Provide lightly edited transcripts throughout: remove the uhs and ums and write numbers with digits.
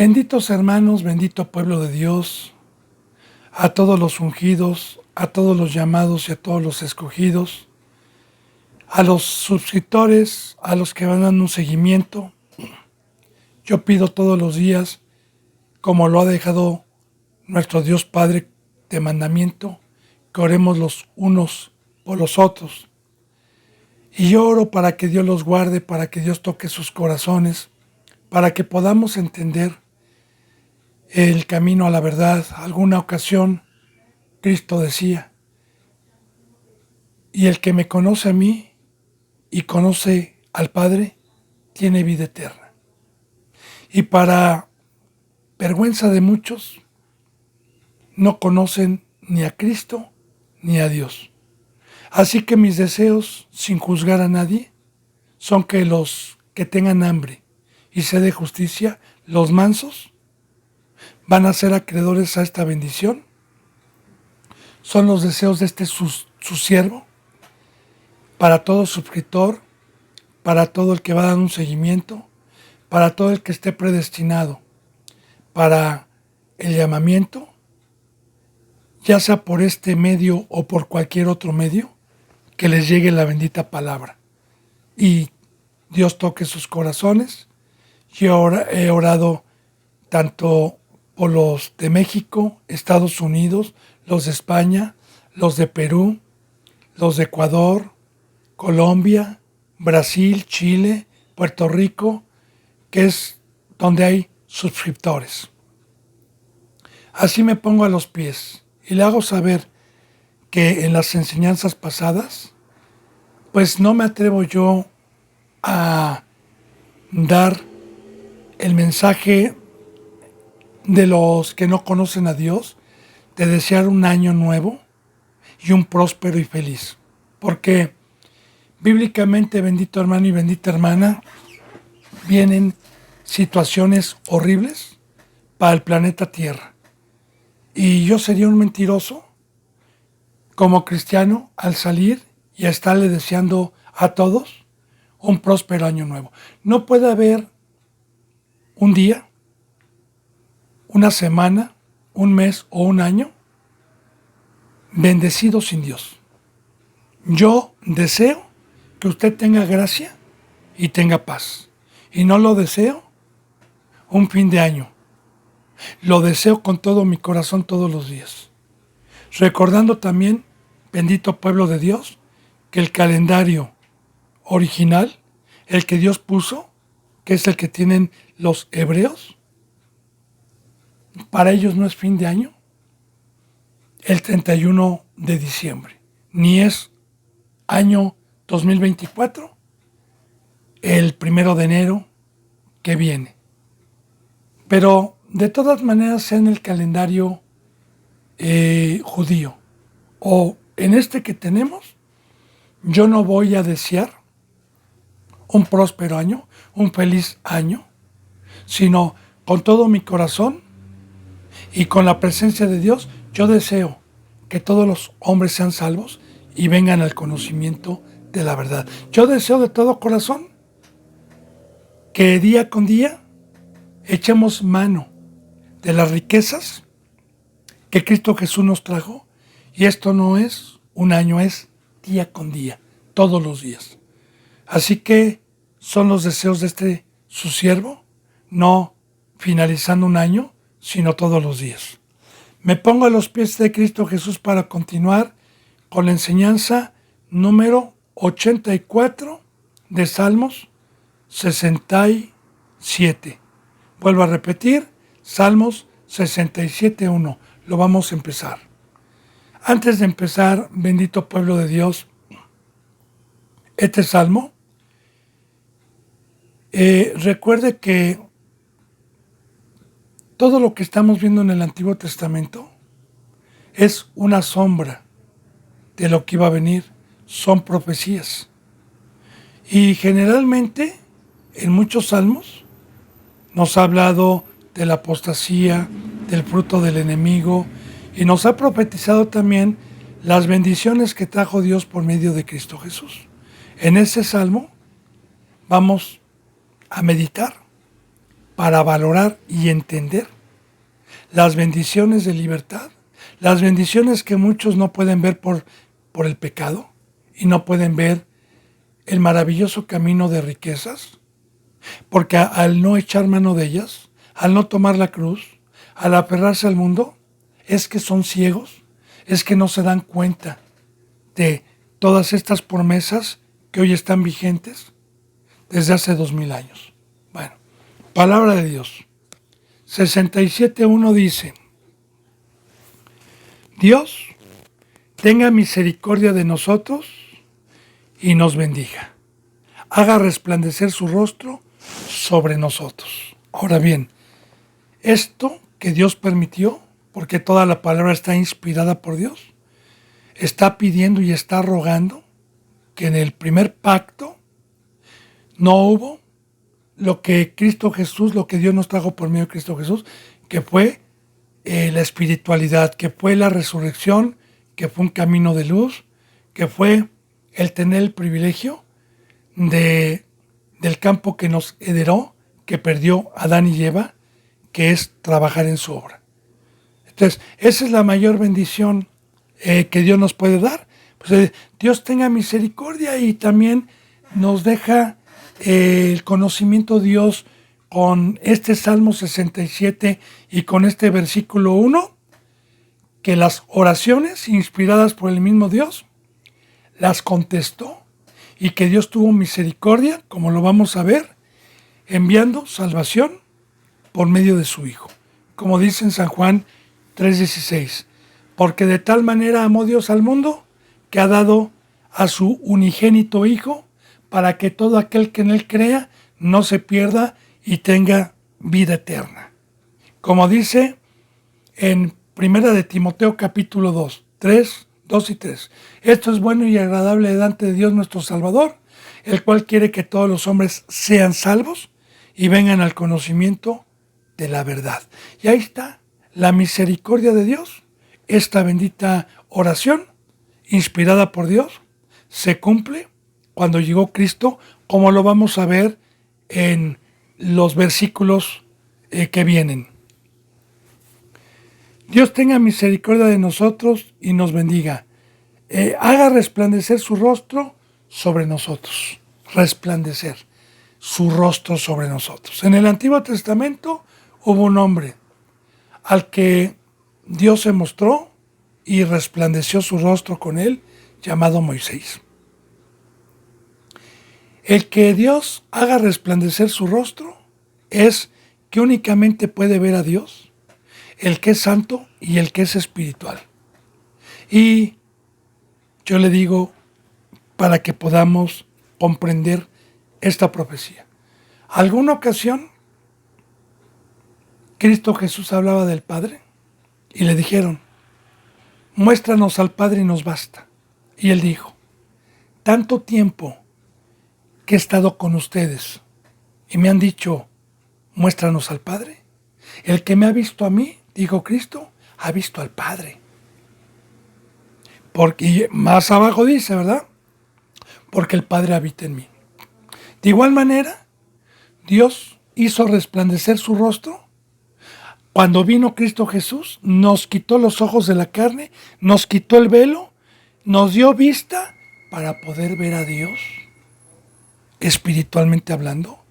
Benditos hermanos, bendito pueblo de Dios, a todos los ungidos, a todos los llamados y a todos los escogidos, a los suscriptores, a los que van dando un seguimiento. Yo pido todos los días, como lo ha dejado nuestro Dios Padre de mandamiento, que oremos los unos por los otros. Y yo oro para que Dios los guarde, para que Dios toque sus corazones, para que podamos entender el camino a la verdad. Alguna ocasión Cristo decía, y el que me conoce a mí y conoce al Padre, tiene vida eterna. Y para vergüenza de muchos, no conocen ni a Cristo ni a Dios. Así que mis deseos, sin juzgar a nadie, son que los que tengan hambre y sed de justicia, los mansos, van a ser acreedores a esta bendición. Son los deseos de este su siervo, para todo suscriptor, para todo el que va a dar un seguimiento, para todo el que esté predestinado para el llamamiento, ya sea por este medio o por cualquier otro medio, que les llegue la bendita palabra. Y Dios toque sus corazones. Yo he orado tanto por los de México, Estados Unidos, los de España, los de Perú, los de Ecuador, Colombia, Brasil, Chile, Puerto Rico, que es donde hay suscriptores. Así me pongo a los pies y le hago saber que en las enseñanzas pasadas, pues no me atrevo yo a dar el mensaje de los que no conocen a Dios, de desear un año nuevo y un próspero y feliz. Porque bíblicamente, bendito hermano y bendita hermana, vienen situaciones horribles para el planeta Tierra. Y yo sería un mentiroso como cristiano al salir y a estarle deseando a todos un próspero año nuevo. No puede haber un día, una semana, un mes o un año bendecido sin Dios. Yo deseo que usted tenga gracia y tenga paz. Y no lo deseo un fin de año. Lo deseo con todo mi corazón todos los días. Recordando también, bendito pueblo de Dios, que el calendario original, el que Dios puso, que es el que tienen los hebreos, para ellos no es fin de año el 31 de diciembre, ni es año 2024 el 1 de enero que viene. Pero de todas maneras, sea en el calendario judío o en este que tenemos, yo no voy a desear un próspero año, un feliz año, sino con todo mi corazón y con la presencia de Dios, yo deseo que todos los hombres sean salvos y vengan al conocimiento de la verdad. Yo deseo de todo corazón que día con día echemos mano de las riquezas que Cristo Jesús nos trajo, y esto no es un año, es día con día, todos los días. Así que son los deseos de este su siervo, no finalizando un año, sino todos los días. Me pongo a los pies de Cristo Jesús para continuar con la enseñanza número 84 de Salmos 67. Vuelvo a repetir, Salmos 67:1. Lo vamos a empezar. Antes de empezar, bendito pueblo de Dios, este salmo, recuerde que todo lo que estamos viendo en el Antiguo Testamento es una sombra de lo que iba a venir, son profecías. Y generalmente, en muchos salmos, nos ha hablado de la apostasía, del fruto del enemigo, y nos ha profetizado también las bendiciones que trajo Dios por medio de Cristo Jesús. En ese salmo vamos a meditar para valorar y entender las bendiciones de libertad, las bendiciones que muchos no pueden ver por el pecado y no pueden ver el maravilloso camino de riquezas, porque al no echar mano de ellas, al no tomar la cruz, al aferrarse al mundo, es que son ciegos, es que no se dan cuenta de todas estas promesas que hoy están vigentes desde hace 2000 años. Bueno, palabra de Dios. 67.1 dice: Dios tenga misericordia de nosotros y nos bendiga. Haga resplandecer su rostro sobre nosotros. Ahora bien, esto que Dios permitió, porque toda la palabra está inspirada por Dios, está pidiendo y está rogando que en el primer pacto no hubo lo que Cristo Jesús, lo que Dios nos trajo por medio de Cristo Jesús, que fue la espiritualidad, que fue la resurrección, que fue un camino de luz, que fue el tener el privilegio del campo que nos heredó, que perdió Adán y Eva, que es trabajar en su obra. Entonces, esa es la mayor bendición que Dios nos puede dar. Pues, Dios tenga misericordia y también nos deja el conocimiento de Dios con este Salmo 67 y con este versículo 1, que las oraciones inspiradas por el mismo Dios las contestó y que Dios tuvo misericordia, como lo vamos a ver, enviando salvación por medio de su Hijo. Como dice en San Juan 3:16, porque de tal manera amó Dios al mundo que ha dado a su unigénito Hijo para que todo aquel que en él crea no se pierda y tenga vida eterna. Como dice en 1 de Timoteo capítulo 2, 2 y 3. Esto es bueno y agradable delante de Dios nuestro Salvador, el cual quiere que todos los hombres sean salvos y vengan al conocimiento de la verdad. Y ahí está la misericordia de Dios. Esta bendita oración, inspirada por Dios, se cumple cuando llegó Cristo, como lo vamos a ver en los versículos que vienen. Dios tenga misericordia de nosotros y nos bendiga. Haga resplandecer su rostro sobre nosotros. Resplandecer su rostro sobre nosotros. En el Antiguo Testamento hubo un hombre al que Dios se mostró y resplandeció su rostro con él, llamado Moisés. El que Dios haga resplandecer su rostro es que únicamente puede ver a Dios, el que es santo y el que es espiritual. Y yo le digo, para que podamos comprender esta profecía. ¿Alguna ocasión Cristo Jesús hablaba del Padre? Y le dijeron, muéstranos al Padre y nos basta. Y él dijo, tanto tiempo que he estado con ustedes y me han dicho, muéstranos al Padre. El que me ha visto a mí, dijo Cristo, ha visto al Padre. Porque más abajo dice, ¿verdad? Porque el Padre habita en mí. De igual manera, Dios hizo resplandecer su rostro. Cuando vino Cristo Jesús, nos quitó los ojos de la carne, nos quitó el velo, nos dio vista para poder ver a Dios, espiritualmente hablando,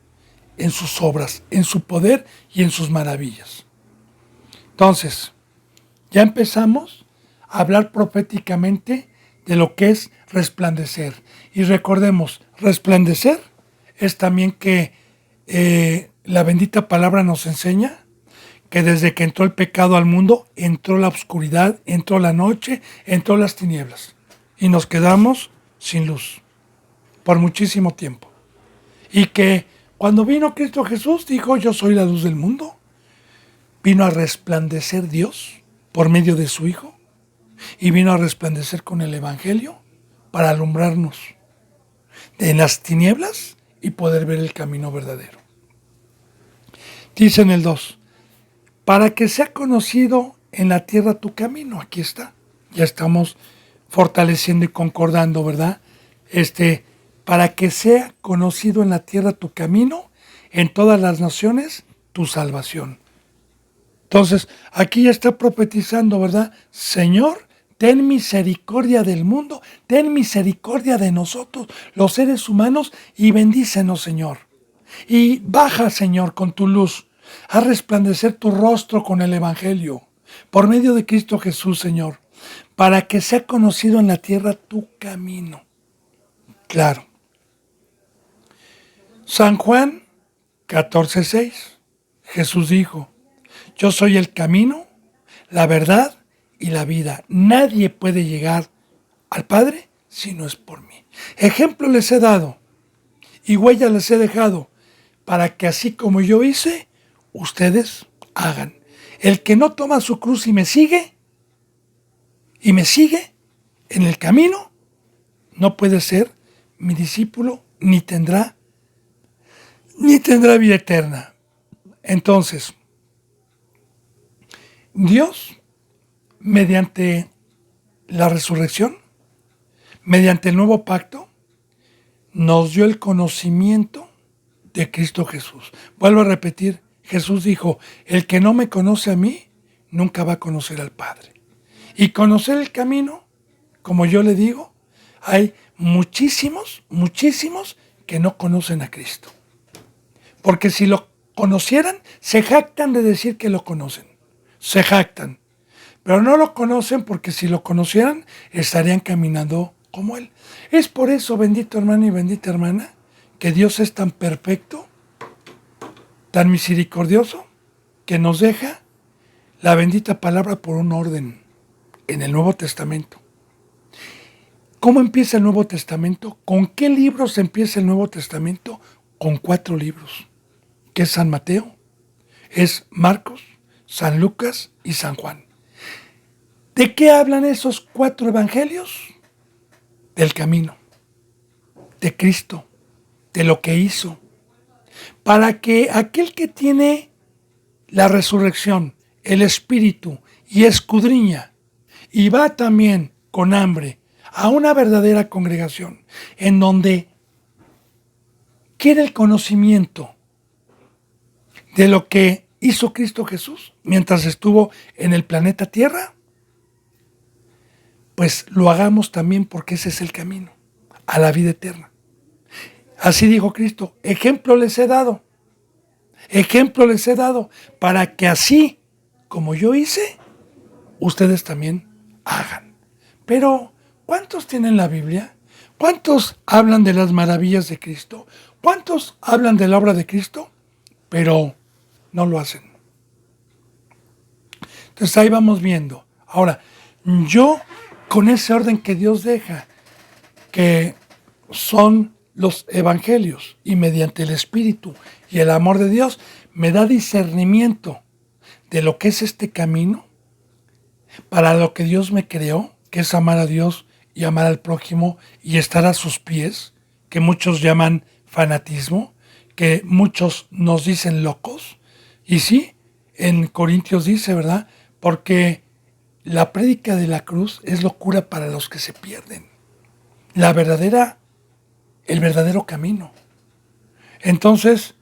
en sus obras, en su poder y en sus maravillas. Entonces, ya empezamos a hablar proféticamente de lo que es resplandecer. Y recordemos, resplandecer es también que la bendita palabra nos enseña que desde que entró el pecado al mundo, entró la oscuridad, entró la noche, entró las tinieblas. Y nos quedamos sin luz por muchísimo tiempo. Y que cuando vino Cristo Jesús, dijo, yo soy la luz del mundo. Vino a resplandecer Dios por medio de su Hijo. Y vino a resplandecer con el Evangelio para alumbrarnos en las tinieblas y poder ver el camino verdadero. Dice en el 2, para que sea conocido en la tierra tu camino. Aquí está. Ya estamos fortaleciendo y concordando, ¿verdad? Para que sea conocido en la tierra tu camino, en todas las naciones tu salvación. Entonces, aquí ya está profetizando, ¿verdad? Señor, ten misericordia del mundo, ten misericordia de nosotros, los seres humanos, y bendícenos, Señor. Y baja, Señor, con tu luz, a resplandecer tu rostro con el Evangelio, por medio de Cristo Jesús, Señor, para que sea conocido en la tierra tu camino. Claro. San Juan 14:6. Jesús dijo: yo soy el camino, la verdad y la vida. Nadie puede llegar al Padre si no es por mí. Ejemplo les he dado y huella les he dejado, para que así como yo hice, ustedes hagan. El que no toma su cruz y me sigue en el camino, no puede ser mi discípulo, ni tendrá vida eterna. Entonces, Dios, mediante la resurrección, mediante el nuevo pacto, nos dio el conocimiento de Cristo Jesús. Vuelvo a repetir, Jesús dijo: el que no me conoce a mí, nunca va a conocer al Padre. Y conocer el camino, como yo le digo, hay muchísimos que no conocen a Cristo. Porque si lo conocieran, se jactan de decir que lo conocen. Se jactan. Pero no lo conocen, porque si lo conocieran, estarían caminando como Él. Es por eso, bendito hermano y bendita hermana, que Dios es tan perfecto, tan misericordioso, que nos deja la bendita palabra por un orden en el Nuevo Testamento. ¿Cómo empieza el Nuevo Testamento? ¿Con qué libros empieza el Nuevo Testamento? Con 4 libros, que es San Mateo, es Marcos, San Lucas y San Juan. ¿De qué hablan esos 4 evangelios? Del camino, de Cristo, de lo que hizo, para que aquel que tiene la resurrección, el Espíritu, y escudriña, y va también con hambre a una verdadera congregación, en donde quiere el conocimiento de lo que hizo Cristo Jesús mientras estuvo en el planeta Tierra, pues lo hagamos también, porque ese es el camino a la vida eterna. Así dijo Cristo: ejemplo les he dado, para que así como yo hice, ustedes también hagan. Pero, ¿cuántos tienen la Biblia? ¿Cuántos hablan de las maravillas de Cristo? ¿Cuántos hablan de la obra de Cristo? Pero no lo hacen. Entonces ahí vamos viendo. Ahora, yo, con ese orden que Dios deja, que son los evangelios, y mediante el Espíritu y el amor de Dios, me da discernimiento de lo que es este camino, para lo que Dios me creó, que es amar a Dios y amar al prójimo y estar a sus pies, que muchos llaman fanatismo, que muchos nos dicen locos. Y sí, en Corintios dice, ¿verdad? Porque la prédica de la cruz es locura para los que se pierden. El verdadero camino. Entonces,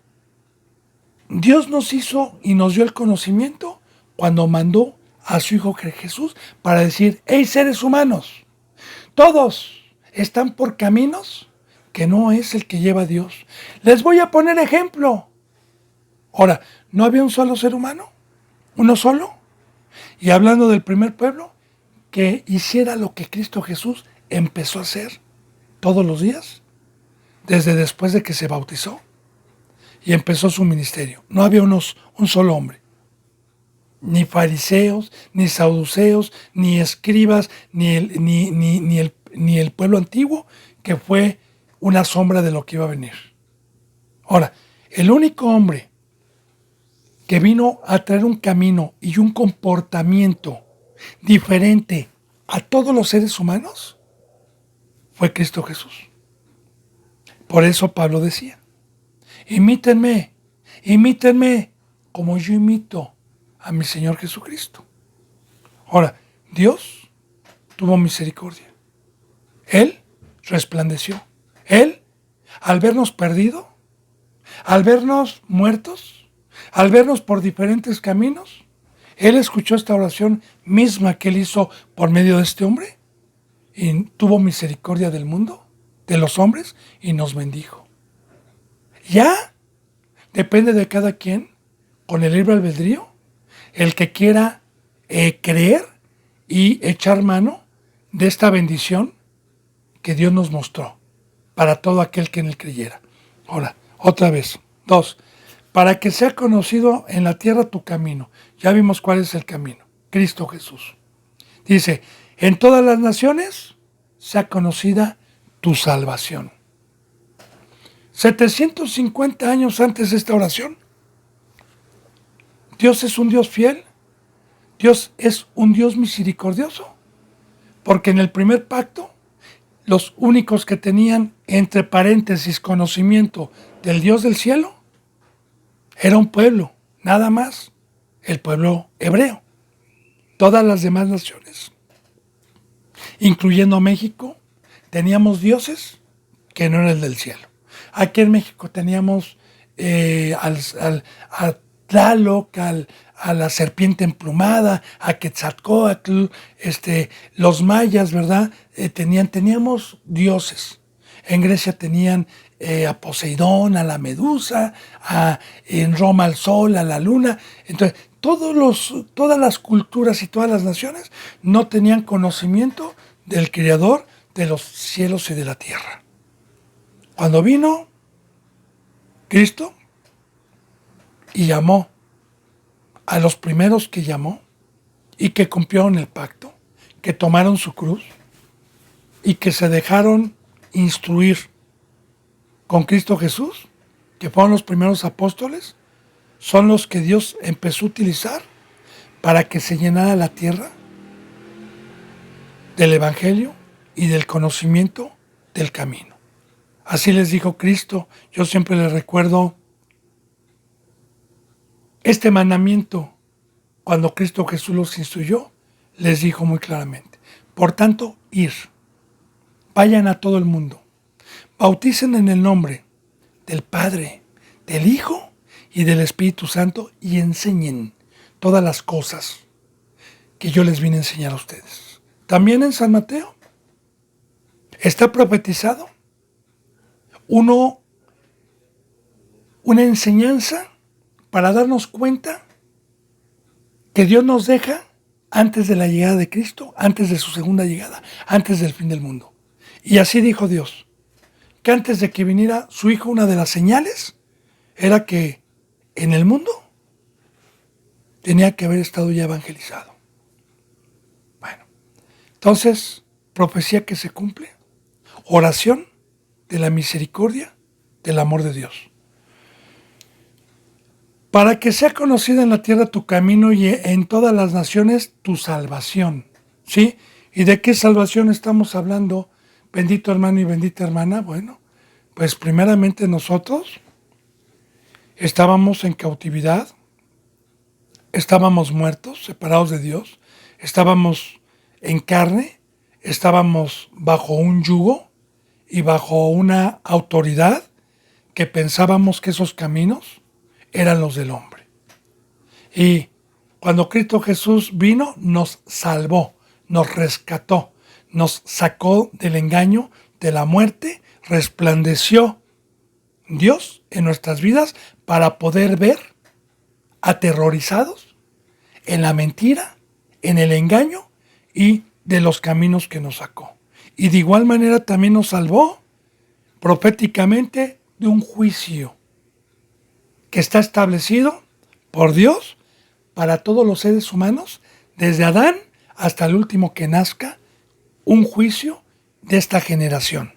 Dios nos hizo y nos dio el conocimiento cuando mandó a su Hijo Jesús para decir: hey, seres humanos, todos están por caminos que no es el que lleva a Dios. Les voy a poner ejemplo. Ahora, ¿no había un solo ser humano? ¿Uno solo? Y hablando del primer pueblo, que hiciera lo que Cristo Jesús empezó a hacer todos los días, desde después de que se bautizó y empezó su ministerio. No había un solo hombre. Ni fariseos, ni saduceos, ni escribas, ni el pueblo antiguo, que fue una sombra de lo que iba a venir. Ahora, el único hombre que vino a traer un camino y un comportamiento diferente a todos los seres humanos fue Cristo Jesús. Por eso Pablo decía: imítenme como yo imito a mi Señor Jesucristo. Ahora, Dios tuvo misericordia. Él resplandeció. Él, al vernos perdidos, al vernos muertos, Al vernos por diferentes caminos, Él escuchó esta oración misma que Él hizo por medio de este hombre y tuvo misericordia del mundo, de los hombres, y nos bendijo. Ya depende de cada quien, con el libre albedrío, el que quiera creer y echar mano de esta bendición que Dios nos mostró para todo aquel que en él creyera. Ahora, otra vez. 2. Para que sea conocido en la tierra tu camino. Ya vimos cuál es el camino. Cristo Jesús. Dice, en todas las naciones sea conocida tu salvación. 750 años antes de esta oración, Dios es un Dios fiel. Dios es un Dios misericordioso. Porque en el primer pacto, los únicos que tenían, entre paréntesis, conocimiento del Dios del cielo, era un pueblo, nada más, el pueblo hebreo. Todas las demás naciones, incluyendo México, teníamos dioses que no eran el del cielo. Aquí en México teníamos a Tlaloc, a la serpiente emplumada, a Quetzalcóatl, los mayas, ¿verdad? Teníamos dioses. En Grecia tenían a Poseidón, a la Medusa, en Roma al Sol, a la Luna. Entonces, todas las culturas y todas las naciones no tenían conocimiento del Creador de los cielos y de la tierra. Cuando vino Cristo y llamó a los primeros que llamó y que cumplieron el pacto, que tomaron su cruz y que se dejaron instruir con Cristo Jesús, que fueron los primeros apóstoles, son los que Dios empezó a utilizar para que se llenara la tierra del Evangelio y del conocimiento del camino. Así les dijo Cristo. Yo siempre les recuerdo este mandamiento. Cuando Cristo Jesús los instruyó, les dijo muy claramente: por tanto, ir, vayan a todo el mundo, bauticen en el nombre del Padre, del Hijo y del Espíritu Santo y enseñen todas las cosas que yo les vine a enseñar a ustedes. También en San Mateo está profetizado una enseñanza para darnos cuenta que Dios nos deja antes de la llegada de Cristo, antes de su segunda llegada, antes del fin del mundo. Y así dijo Dios, que antes de que viniera su Hijo, una de las señales era que en el mundo tenía que haber estado ya evangelizado. Bueno, entonces, profecía que se cumple, oración de la misericordia, del amor de Dios. Para que sea conocida en la tierra tu camino y en todas las naciones tu salvación. ¿Sí? ¿Y de qué salvación estamos hablando, bendito hermano y bendita hermana? Bueno, pues primeramente nosotros estábamos en cautividad, estábamos muertos, separados de Dios, estábamos en carne, estábamos bajo un yugo y bajo una autoridad que pensábamos que esos caminos eran los del hombre. Y cuando Cristo Jesús vino, nos salvó, nos rescató, nos sacó del engaño, de la muerte, resplandeció Dios en nuestras vidas para poder ver, aterrorizados, en la mentira, en el engaño y de los caminos que nos sacó. Y de igual manera también nos salvó proféticamente de un juicio que está establecido por Dios para todos los seres humanos, desde Adán hasta el último que nazca, un juicio de esta generación.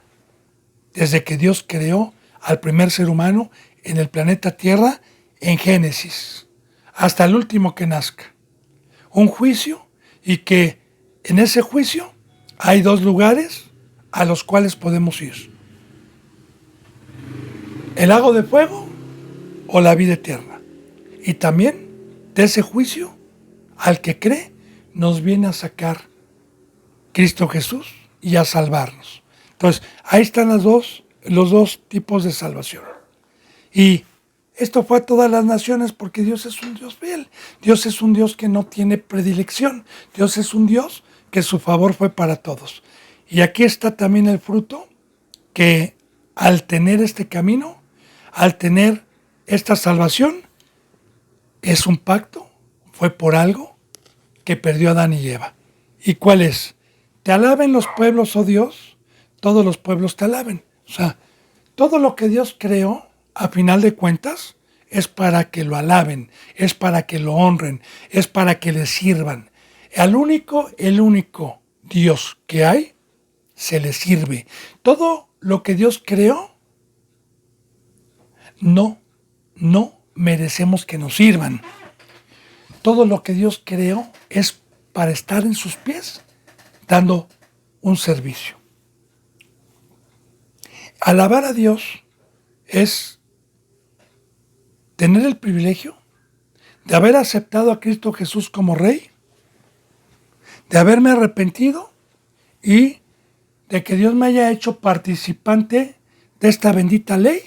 Desde que Dios creó al primer ser humano en el planeta Tierra en Génesis, hasta el último que nazca. Un juicio, y que en ese juicio hay dos lugares a los cuales podemos ir: el lago de fuego o la vida eterna. Y también de ese juicio, al que cree, nos viene a sacar Cristo Jesús y a salvarnos. Entonces, ahí están los dos tipos de salvación. Y esto fue a todas las naciones porque Dios es un Dios fiel. Dios es un Dios que no tiene predilección. Dios es un Dios que su favor fue para todos. Y aquí está también el fruto que al tener este camino, al tener esta salvación, es un pacto, fue por algo que perdió Adán y Eva. ¿Y cuál es? Te alaben los pueblos, oh Dios, todos los pueblos te alaben. O sea, todo lo que Dios creó, a final de cuentas, es para que lo alaben, es para que lo honren, es para que le sirvan. El único Dios que hay, se le sirve. Todo lo que Dios creó, no merecemos que nos sirvan. Todo lo que Dios creó es para estar en sus pies, dando un servicio. Alabar a Dios es tener el privilegio de haber aceptado a Cristo Jesús como Rey, de haberme arrepentido y de que Dios me haya hecho participante de esta bendita ley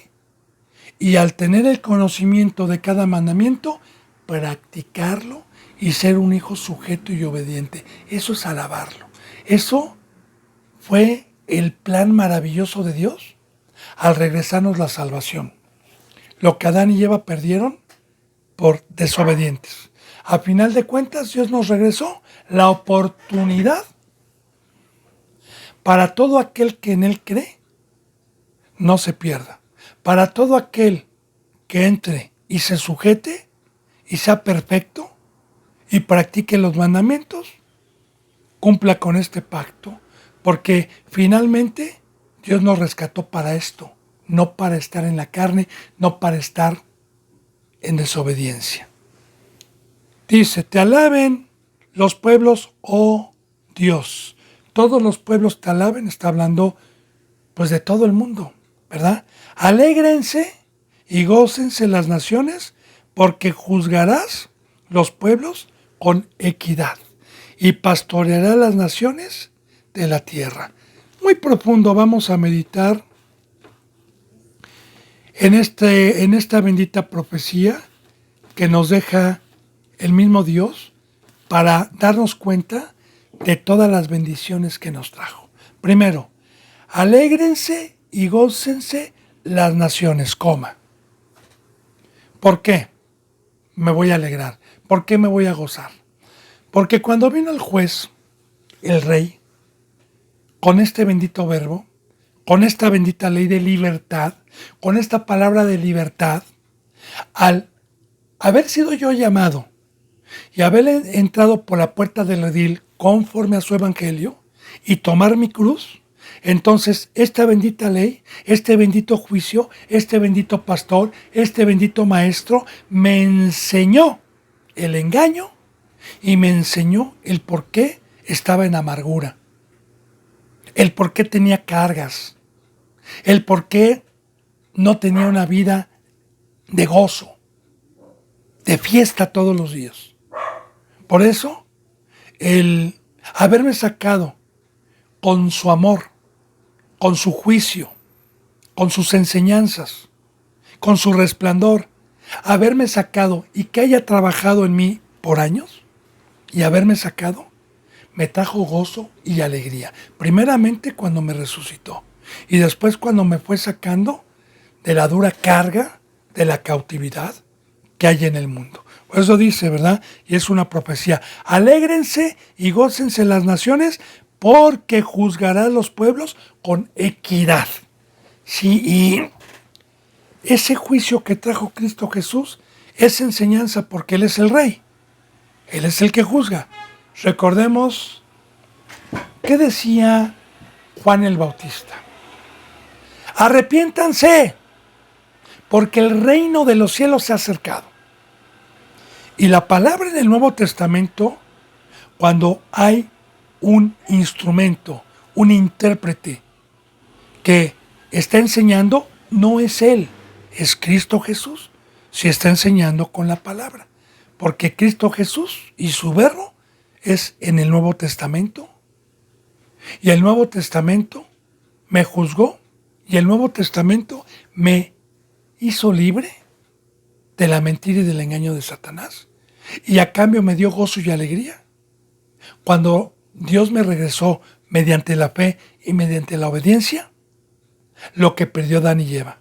y al tener el conocimiento de cada mandamiento, practicarlo y ser un hijo sujeto y obediente. Eso es alabarlo. Eso fue el plan maravilloso de Dios al regresarnos la salvación. Lo que Adán y Eva perdieron por desobedientes. A final de cuentas, Dios nos regresó la oportunidad para todo aquel que en Él cree, no se pierda. Para todo aquel que entre y se sujete y sea perfecto y practique los mandamientos, cumpla con este pacto, porque finalmente Dios nos rescató para esto, no para estar en la carne, no para estar en desobediencia. Dice, te alaben los pueblos, oh Dios. Todos los pueblos te alaben, está hablando pues de todo el mundo, ¿verdad? Alégrense y gócense las naciones, porque juzgarás los pueblos con equidad y pastorearás las naciones de la tierra. Muy profundo, vamos a meditar en esta bendita profecía que nos deja el mismo Dios para darnos cuenta de todas las bendiciones que nos trajo. Primero, alégrense y gócense las naciones, coma. ¿Por qué me voy a alegrar? ¿Por qué me voy a gozar? Porque cuando vino el juez, el rey, con este bendito verbo, con esta bendita ley de libertad, con esta palabra de libertad, al haber sido yo llamado y haber entrado por la puerta del redil conforme a su evangelio y tomar mi cruz, entonces esta bendita ley, este bendito juicio, este bendito pastor, este bendito maestro me enseñó el engaño y me enseñó el por qué estaba en amargura, el por qué tenía cargas, el por qué no tenía una vida de gozo, de fiesta todos los días. Por eso, el haberme sacado con su amor, con su juicio, con sus enseñanzas, con su resplandor, haberme sacado y que haya trabajado en mí por años y haberme sacado, me trajo gozo y alegría. Primeramente cuando me resucitó y después cuando me fue sacando de la dura carga de la cautividad que hay en el mundo. Por eso dice, ¿verdad? Y es una profecía. Alégrense y gócense las naciones, porque juzgará a los pueblos con equidad. Sí, y ese juicio que trajo Cristo Jesús es enseñanza porque Él es el Rey. Él es el que juzga. Recordemos, ¿qué decía Juan el Bautista? Arrepiéntanse, porque el reino de los cielos se ha acercado. Y la palabra en el Nuevo Testamento, cuando hay un instrumento, un intérprete que está enseñando, no es Él, es Cristo Jesús, si está enseñando con la palabra. Porque Cristo Jesús y su verbo es en el Nuevo Testamento. Y el Nuevo Testamento me juzgó y el Nuevo Testamento me hizo libre de la mentira y del engaño de Satanás. Y a cambio me dio gozo y alegría. Cuando Dios me regresó mediante la fe y mediante la obediencia, lo que perdió Adán y Eva,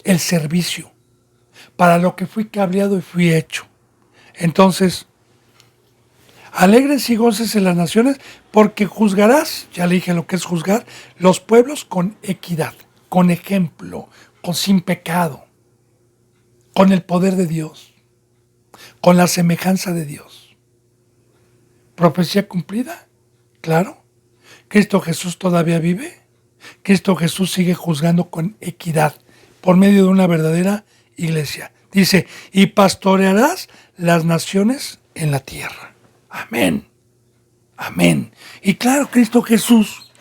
el servicio, para lo que fui cableado y fui hecho. Entonces, alegres y goces en las naciones, porque juzgarás, ya le dije lo que es juzgar, los pueblos con equidad, con ejemplo, con sin pecado, con el poder de Dios, con la semejanza de Dios. ¿Profecía cumplida? Claro. ¿Cristo Jesús todavía vive? Cristo Jesús sigue juzgando con equidad por medio de una verdadera iglesia. Dice, y pastorearás las naciones en la tierra. Amén. Amén. Y claro, Cristo Jesús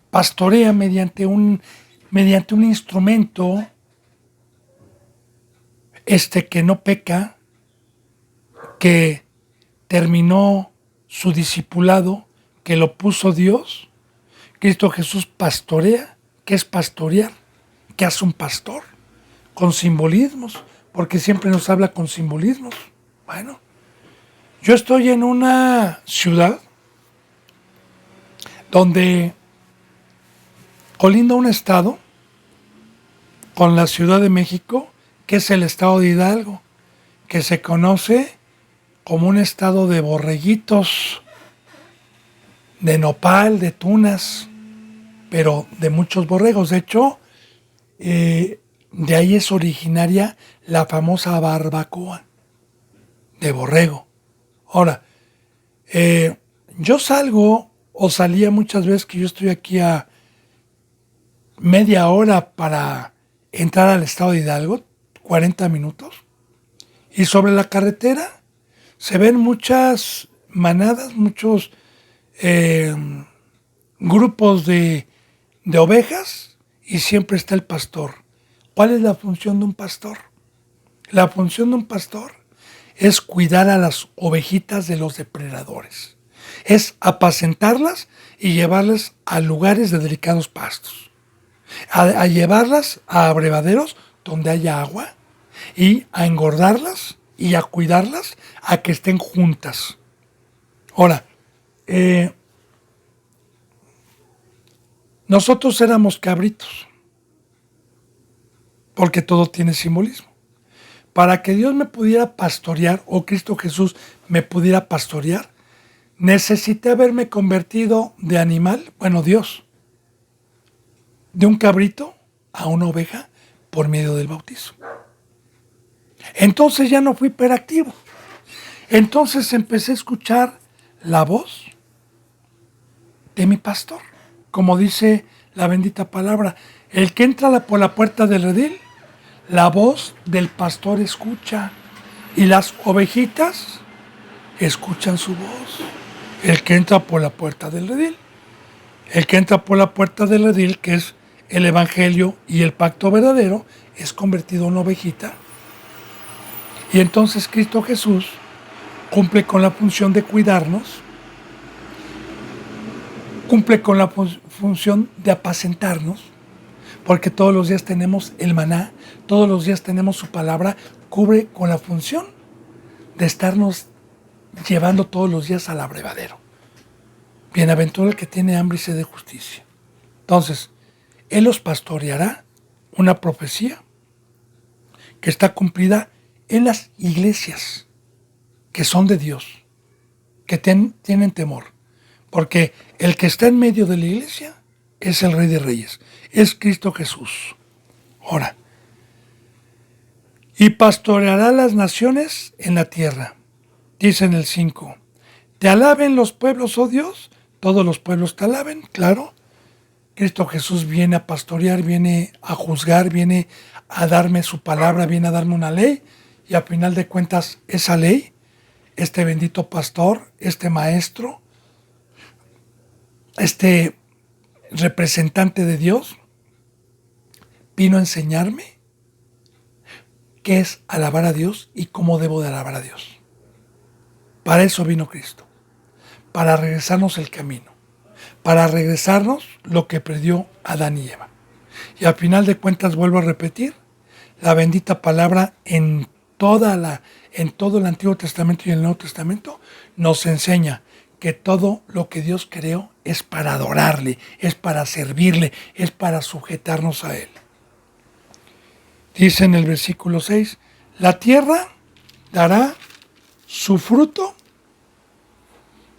pastorea mediante un instrumento que no peca, que terminó su discipulado, que lo puso Dios. Cristo Jesús pastorea. ¿Qué es pastorear? ¿Qué hace un pastor? Con simbolismos, porque siempre nos habla con simbolismos. Bueno, yo estoy en una ciudad donde colinda un estado con la Ciudad de México, que es el estado de Hidalgo, que se conoce como un estado de borreguitos, de nopal, de tunas, pero de muchos borregos. De hecho, de ahí es originaria la famosa barbacoa de borrego. Ahora, yo salgo o salía muchas veces que yo estoy aquí a media hora para entrar al estado de Hidalgo, 40 minutos, y sobre la carretera se ven muchas manadas, muchos grupos de ovejas y siempre está el pastor. ¿Cuál es la función de un pastor? La función de un pastor es cuidar a las ovejitas de los depredadores. Es apacentarlas y llevarlas a lugares de delicados pastos. A llevarlas a abrevaderos donde haya agua y a engordarlas y a cuidarlas a que estén juntas. Ahora, nosotros éramos cabritos, porque todo tiene simbolismo. Para que Dios me pudiera pastorear, o Cristo Jesús me pudiera pastorear, necesité haberme convertido de animal, bueno, Dios, de un cabrito a una oveja por medio del bautizo. Entonces ya no fui hiperactivo. Entonces empecé a escuchar la voz de mi pastor. Como dice la bendita palabra, el que entra por la puerta del redil, la voz del pastor escucha, y las ovejitas escuchan su voz. El que entra por la puerta del redil. El que entra por la puerta del redil, que es el evangelio y el pacto verdadero, es convertido en una ovejita. Y entonces Cristo Jesús cumple con la función de cuidarnos, cumple con la función de apacentarnos, porque todos los días tenemos el maná, todos los días tenemos su palabra, cubre con la función de estarnos llevando todos los días al abrevadero. Bienaventurado el que tiene hambre y sed de justicia. Entonces, Él los pastoreará, una profecía que está cumplida en las iglesias que son de Dios, que tienen temor, porque el que está en medio de la iglesia es el Rey de Reyes, es Cristo Jesús. Ahora, y pastoreará las naciones en la tierra. Dice en el 5, te alaben los pueblos, oh Dios, todos los pueblos te alaben, claro. Cristo Jesús viene a pastorear, viene a juzgar, viene a darme su palabra, viene a darme una ley, y a final de cuentas esa ley, este bendito pastor, este maestro, este representante de Dios, vino a enseñarme qué es alabar a Dios y cómo debo de alabar a Dios. Para eso vino Cristo, para regresarnos el camino, para regresarnos lo que perdió Adán y Eva. Y al final de cuentas vuelvo a repetir, la bendita palabra en en todo el Antiguo Testamento y el Nuevo Testamento, nos enseña que todo lo que Dios creó es para adorarle, es para servirle, es para sujetarnos a Él. Dice en el versículo 6, la tierra dará su fruto,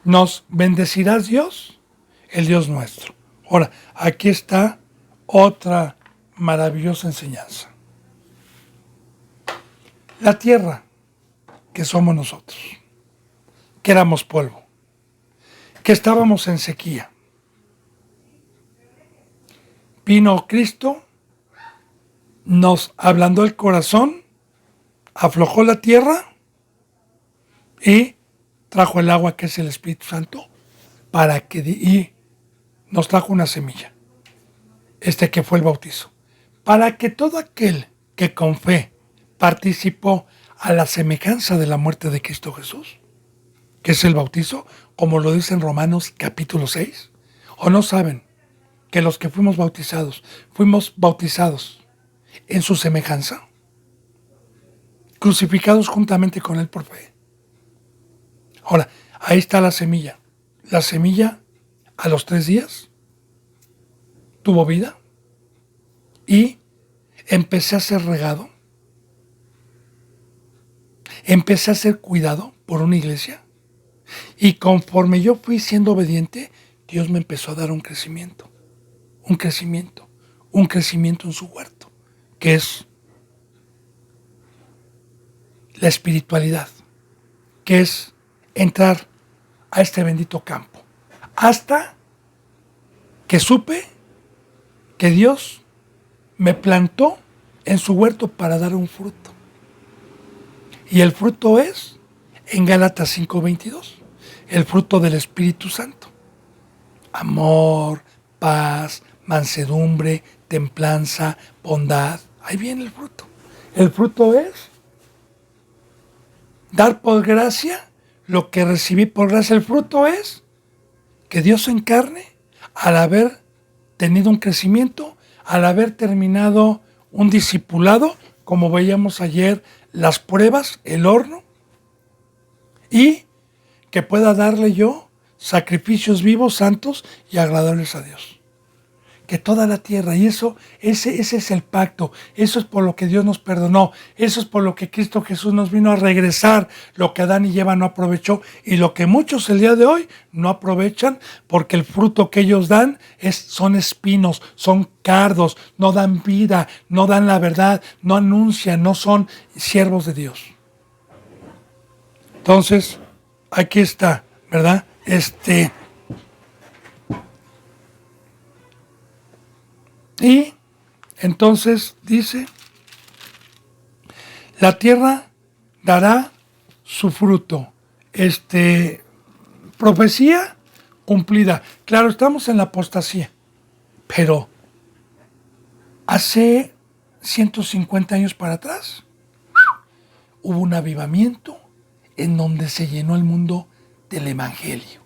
nos bendecirá Dios, el Dios nuestro. Ahora, aquí está otra maravillosa enseñanza. La tierra, que somos nosotros, que éramos polvo, que estábamos en sequía. Vino Cristo, nos ablandó el corazón, aflojó la tierra y trajo el agua, que es el Espíritu Santo, y nos trajo una semilla, que fue el bautizo, para que todo aquel que con fe participó a la semejanza de la muerte de Cristo Jesús, que es el bautizo, como lo dice en Romanos capítulo 6, o no saben que los que fuimos bautizados en su semejanza, crucificados juntamente con Él por fe. Ahora, ahí está la semilla. La semilla, a los 3 días, tuvo vida y empecé a ser regado, empecé a ser cuidado por una iglesia, y conforme yo fui siendo obediente, Dios me empezó a dar un crecimiento en su huerto, que es la espiritualidad, que es entrar a este bendito campo, hasta que supe que Dios me plantó en su huerto para dar un fruto. Y el fruto es, en Gálatas 5:22, el fruto del Espíritu Santo. Amor, paz, mansedumbre, templanza, bondad. Ahí viene el fruto. El fruto es dar por gracia lo que recibí por gracia. El fruto es que Dios se encarne al haber tenido un crecimiento, al haber terminado un discipulado, como veíamos ayer, las pruebas, el horno, y que pueda darle yo sacrificios vivos, santos y agradables a Dios. Que toda la tierra, y ese es el pacto, eso es por lo que Dios nos perdonó, eso es por lo que Cristo Jesús nos vino a regresar, lo que Adán y Eva no aprovechó, y lo que muchos el día de hoy no aprovechan, porque el fruto que ellos dan son espinos, son cardos, no dan vida, no dan la verdad, no anuncian, no son siervos de Dios. Entonces, aquí está, ¿verdad? Y entonces dice, la tierra dará su fruto. Profecía cumplida. Claro, estamos en la apostasía, pero hace 150 años para atrás hubo un avivamiento en donde se llenó el mundo del Evangelio,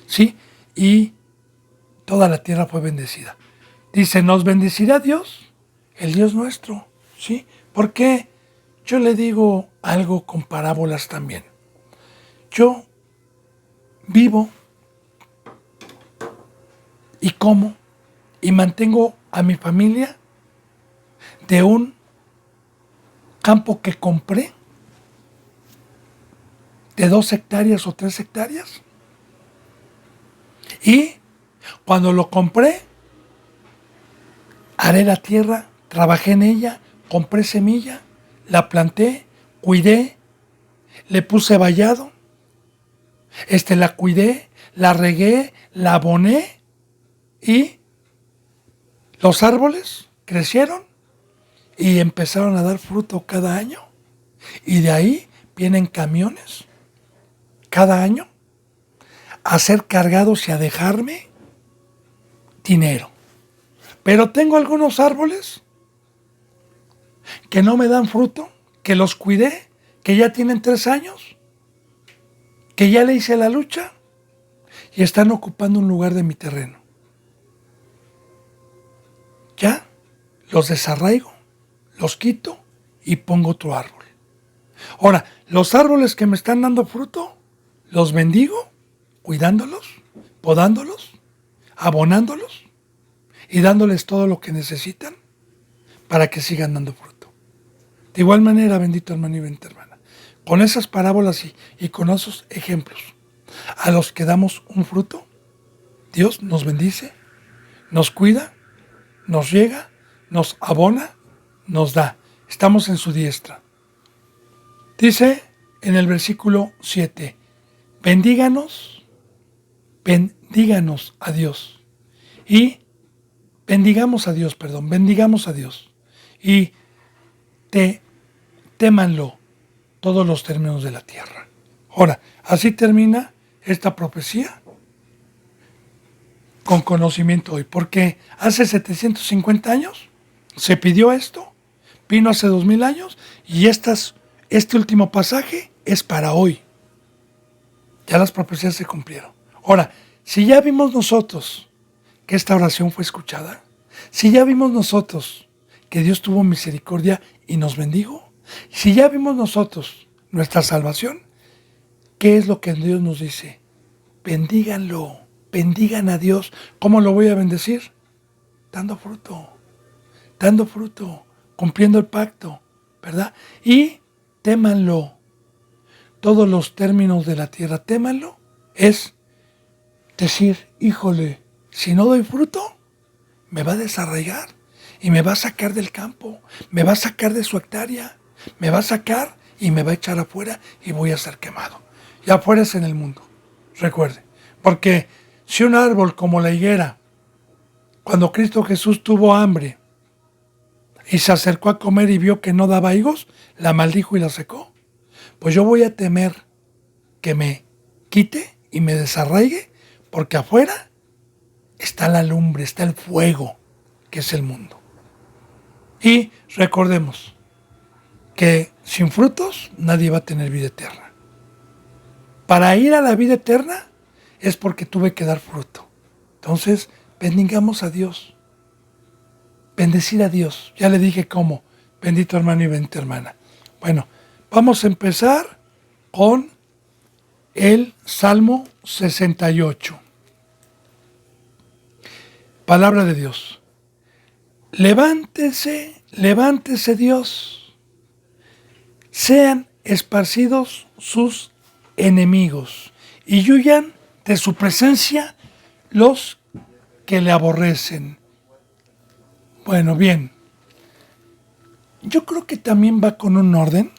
¿sí? Y toda la tierra fue bendecida. Dice, nos bendecirá Dios, el Dios nuestro, ¿sí? Porque yo le digo algo con parábolas también. Yo vivo y como y mantengo a mi familia de un campo que compré de 2 hectáreas o 3 hectáreas. Y cuando lo compré, aré la tierra, trabajé en ella, compré semilla, la planté, cuidé, le puse vallado, la cuidé, la regué, la aboné, y los árboles crecieron y empezaron a dar fruto cada año. Y de ahí vienen camiones cada año a ser cargados y a dejarme dinero. Pero tengo algunos árboles que no me dan fruto, que los cuidé, que ya tienen 3 años, que ya le hice la lucha y están ocupando un lugar de mi terreno. Ya los desarraigo, los quito y pongo otro árbol. Ahora, los árboles que me están dando fruto, los bendigo, cuidándolos, podándolos, abonándolos y dándoles todo lo que necesitan para que sigan dando fruto. De igual manera, bendito hermano y bendita hermana, con esas parábolas y con esos ejemplos, a los que damos un fruto, Dios nos bendice, nos cuida, nos llega, nos abona, nos da. Estamos en su diestra. Dice en el versículo 7, bendíganos a Dios. Y bendigamos a Dios. Y témanlo todos los términos de la tierra. Ahora, así termina esta profecía con conocimiento hoy, porque hace 750 años se pidió esto, vino hace 2000 años y este último pasaje es para hoy. Ya las profecías se cumplieron. Ahora, si ya vimos nosotros que esta oración fue escuchada, si ya vimos nosotros que Dios tuvo misericordia y nos bendijo, si ya vimos nosotros nuestra salvación, ¿qué es lo que Dios nos dice? Bendíganlo, bendigan a Dios. ¿Cómo lo voy a bendecir? Dando fruto, cumpliendo el pacto, ¿verdad? Y témanlo. Todos los términos de la tierra, témanlo, es decir, híjole, si no doy fruto, me va a desarraigar y me va a sacar del campo, me va a sacar de su hectárea, me va a sacar y me va a echar afuera y voy a ser quemado. Y afuera es en el mundo, recuerde, porque si un árbol como la higuera, cuando Cristo Jesús tuvo hambre y se acercó a comer y vio que no daba higos, la maldijo y la secó. Pues yo voy a temer que me quite y me desarraigue, porque afuera está la lumbre, está el fuego, que es el mundo. Y recordemos que sin frutos nadie va a tener vida eterna. Para ir a la vida eterna es porque tuve que dar fruto. Entonces, bendigamos a Dios. Bendecir a Dios. Ya le dije cómo. Bendito hermano y bendita hermana. Bueno, vamos a empezar con el Salmo 68. Palabra de Dios. Levántese, levántese Dios. Sean esparcidos sus enemigos y huyan de su presencia los que le aborrecen. Bueno, bien. Yo creo que también va con un orden,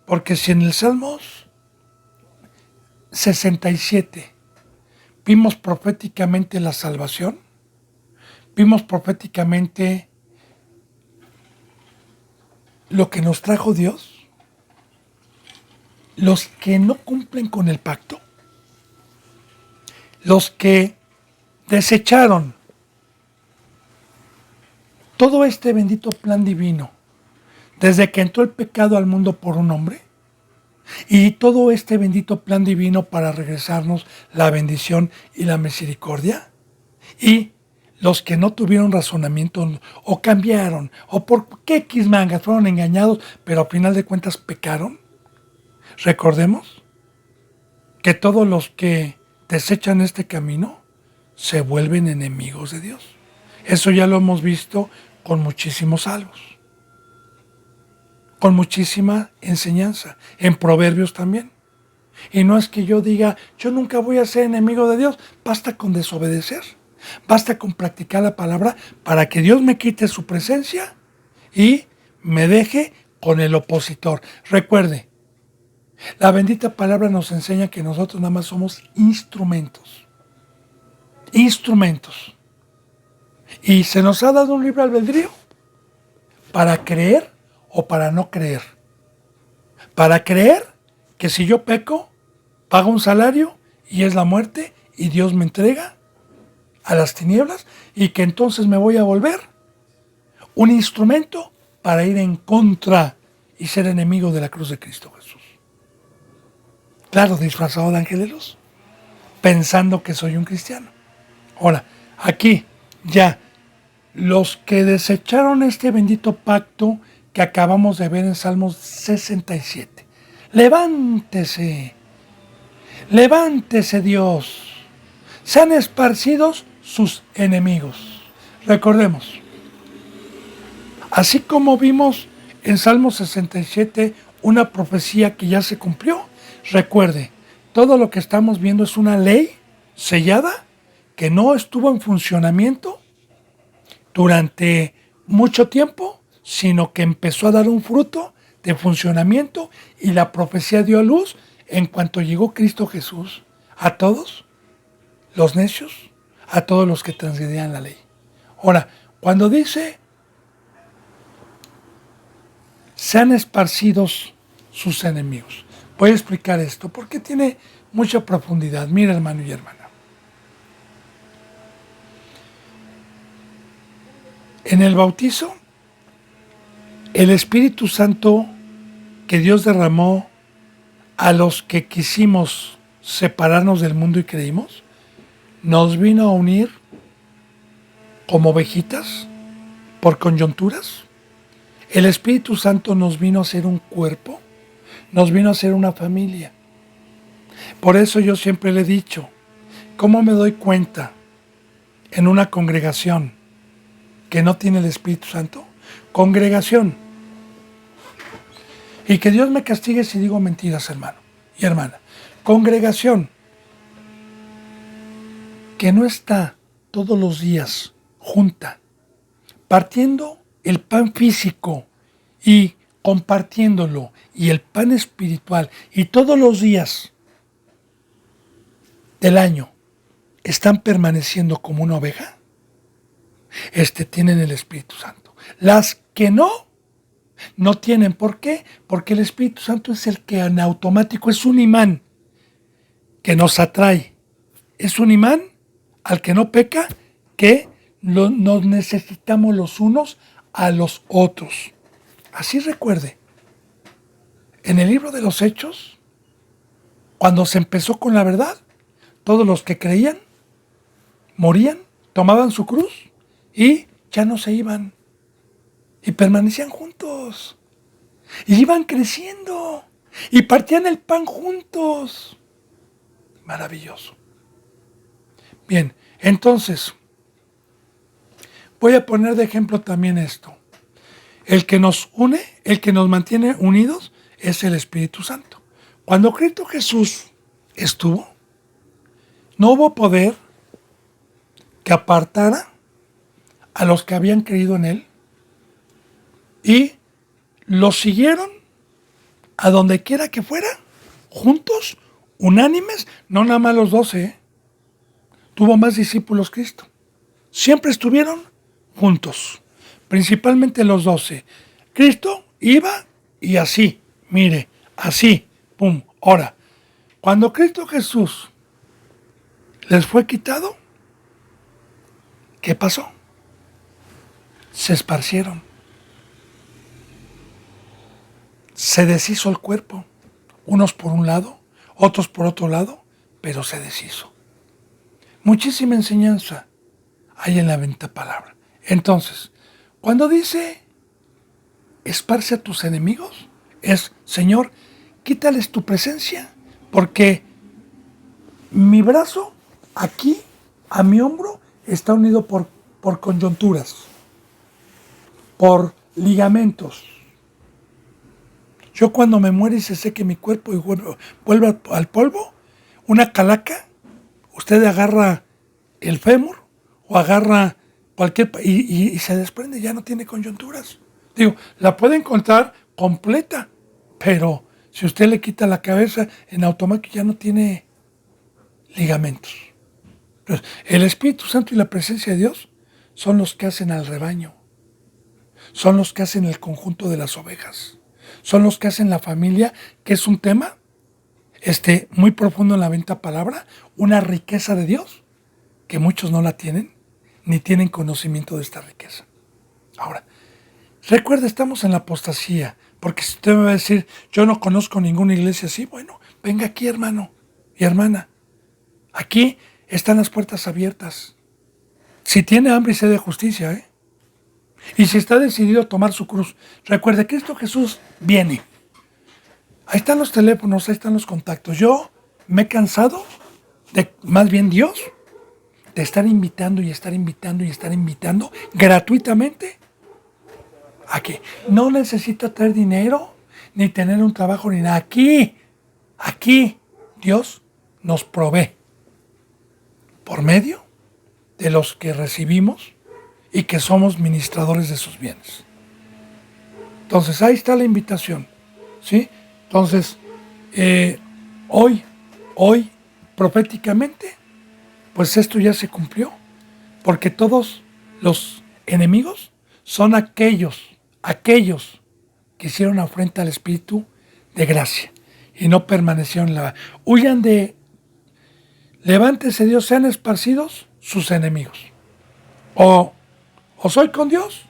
porque si en el Salmos 67 vimos proféticamente la salvación, vimos proféticamente lo que nos trajo Dios, los que no cumplen con el pacto, los que desecharon todo este bendito plan divino, desde que entró el pecado al mundo por un hombre, y todo este bendito plan divino para regresarnos la bendición y la misericordia, y los que no tuvieron razonamiento o cambiaron, o por qué quismangas fueron engañados, pero al final de cuentas pecaron, recordemos que todos los que desechan este camino se vuelven enemigos de Dios. Eso ya lo hemos visto con muchísimos salmos, con muchísima enseñanza, en Proverbios también. Y no es que yo diga, yo nunca voy a ser enemigo de Dios, basta con desobedecer, basta con practicar la palabra para que Dios me quite su presencia y me deje con el opositor. Recuerde, la bendita palabra nos enseña que nosotros nada más somos instrumentos. Y se nos ha dado un libre albedrío para creer o para no creer. Para creer que si yo peco, pago un salario y es la muerte y Dios me entrega a las tinieblas y que entonces me voy a volver un instrumento para ir en contra y ser enemigo de la cruz de Cristo Jesús. Claro, disfrazado de ángel de luz, pensando que soy un cristiano. Ahora, aquí ya los que desecharon este bendito pacto que acabamos de ver en Salmos 67. Levántese, levántese Dios. Sean esparcidos sus enemigos. Recordemos, así como vimos en Salmo 67 una profecía que ya se cumplió, recuerde, todo lo que estamos viendo es una ley sellada que no estuvo en funcionamiento durante mucho tiempo, sino que empezó a dar un fruto de funcionamiento y la profecía dio a luz en cuanto llegó Cristo Jesús a todos los necios, a todos los que transgredían la ley. Ahora, cuando dice sean esparcidos sus enemigos, voy a explicar esto porque tiene mucha profundidad. Mira, hermano y hermana. En el bautizo, el Espíritu Santo que Dios derramó a los que quisimos separarnos del mundo y creímos, nos vino a unir como ovejitas por coyunturas. El Espíritu Santo nos vino a ser un cuerpo, nos vino a ser una familia. Por eso yo siempre le he dicho, ¿cómo me doy cuenta en una congregación que no tiene el Espíritu Santo? Congregación. Y que Dios me castigue si digo mentiras, hermano y hermana. Congregación que no está todos los días junta, partiendo el pan físico y compartiéndolo, y el pan espiritual, y todos los días del año están permaneciendo como una oveja, tienen el Espíritu Santo. Las que no tienen. ¿Por qué? Porque el Espíritu Santo es el que en automático es un imán que nos atrae. Es un imán al que no peca, que nos necesitamos los unos a los otros. Así recuerde, en el libro de los Hechos, cuando se empezó con la verdad, todos los que creían morían, tomaban su cruz y ya no se iban. Y permanecían juntos. Y iban creciendo. Y partían el pan juntos. Maravilloso. Bien, entonces, voy a poner de ejemplo también esto. El que nos une, el que nos mantiene unidos, es el Espíritu Santo. Cuando Cristo Jesús estuvo, no hubo poder que apartara a los que habían creído en Él y los siguieron a donde quiera que fuera, juntos, unánimes, no nada más los 12, tuvo más discípulos Cristo. Siempre estuvieron juntos, principalmente los 12. Cristo iba y así, mire, así, pum. Ahora, cuando Cristo Jesús les fue quitado, ¿qué pasó? Se esparcieron. Se deshizo el cuerpo, unos por un lado, otros por otro lado, pero se deshizo. Muchísima enseñanza hay en la bendita palabra. Entonces, cuando dice esparce a tus enemigos, es, Señor, quítales tu presencia, porque mi brazo aquí, a mi hombro, está unido por coyunturas, por ligamentos. Yo cuando me muere y se seque mi cuerpo y vuelve al polvo, una calaca, usted agarra el fémur o agarra cualquier y se desprende, ya no tiene coyunturas. Digo, la puede encontrar completa, pero si usted le quita la cabeza, en automático ya no tiene ligamentos. Entonces, el Espíritu Santo y la presencia de Dios son los que hacen al rebaño, son los que hacen el conjunto de las ovejas. Son los que hacen la familia, que es un tema muy profundo en la bendita palabra, una riqueza de Dios, que muchos no la tienen, ni tienen conocimiento de esta riqueza. Ahora, recuerda, estamos en la apostasía, porque si usted me va a decir, yo no conozco ninguna iglesia así, bueno, venga aquí, hermano y hermana. Aquí están las puertas abiertas. Si tiene hambre y sed de justicia, y si está decidido a tomar su cruz, recuerde, Cristo Jesús viene Ahí están los teléfonos, ahí están los contactos. Yo me he cansado de, más bien Dios, de estar invitando y estar invitando y estar invitando gratuitamente a que no necesita traer dinero, ni tener un trabajo, ni nada. Aquí, Dios nos provee por medio de los que recibimos y que somos ministradores de sus bienes. Entonces, ahí está la invitación, ¿sí? Entonces, hoy, proféticamente, pues esto ya se cumplió, porque todos los enemigos son aquellos que hicieron afrenta al Espíritu de gracia y no permanecieron en la... Huyan de, levántese Dios, sean esparcidos sus enemigos. O soy con Dios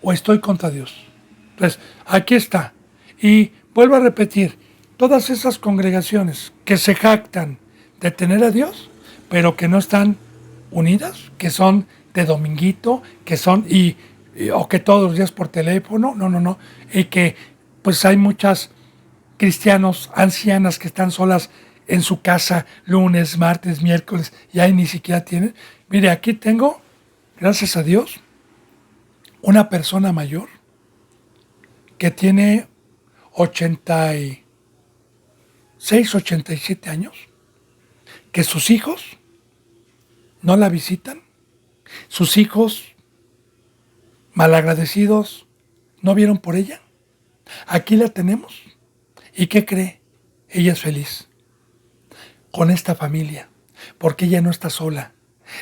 o estoy contra Dios. Entonces, aquí está. Y vuelvo a repetir, todas esas congregaciones que se jactan de tener a Dios, pero que no están unidas, que son de dominguito, que son, o que todos los días por teléfono, no, y que pues hay muchas cristianos, ancianas que están solas en su casa lunes, martes, miércoles, y ahí ni siquiera tienen. Mire, aquí tengo, gracias a Dios, una persona mayor que tiene 86, 87 años, que sus hijos no la visitan, sus hijos malagradecidos no vieron por ella. Aquí la tenemos. ¿Y qué cree? Ella es feliz con esta familia, porque ella no está sola.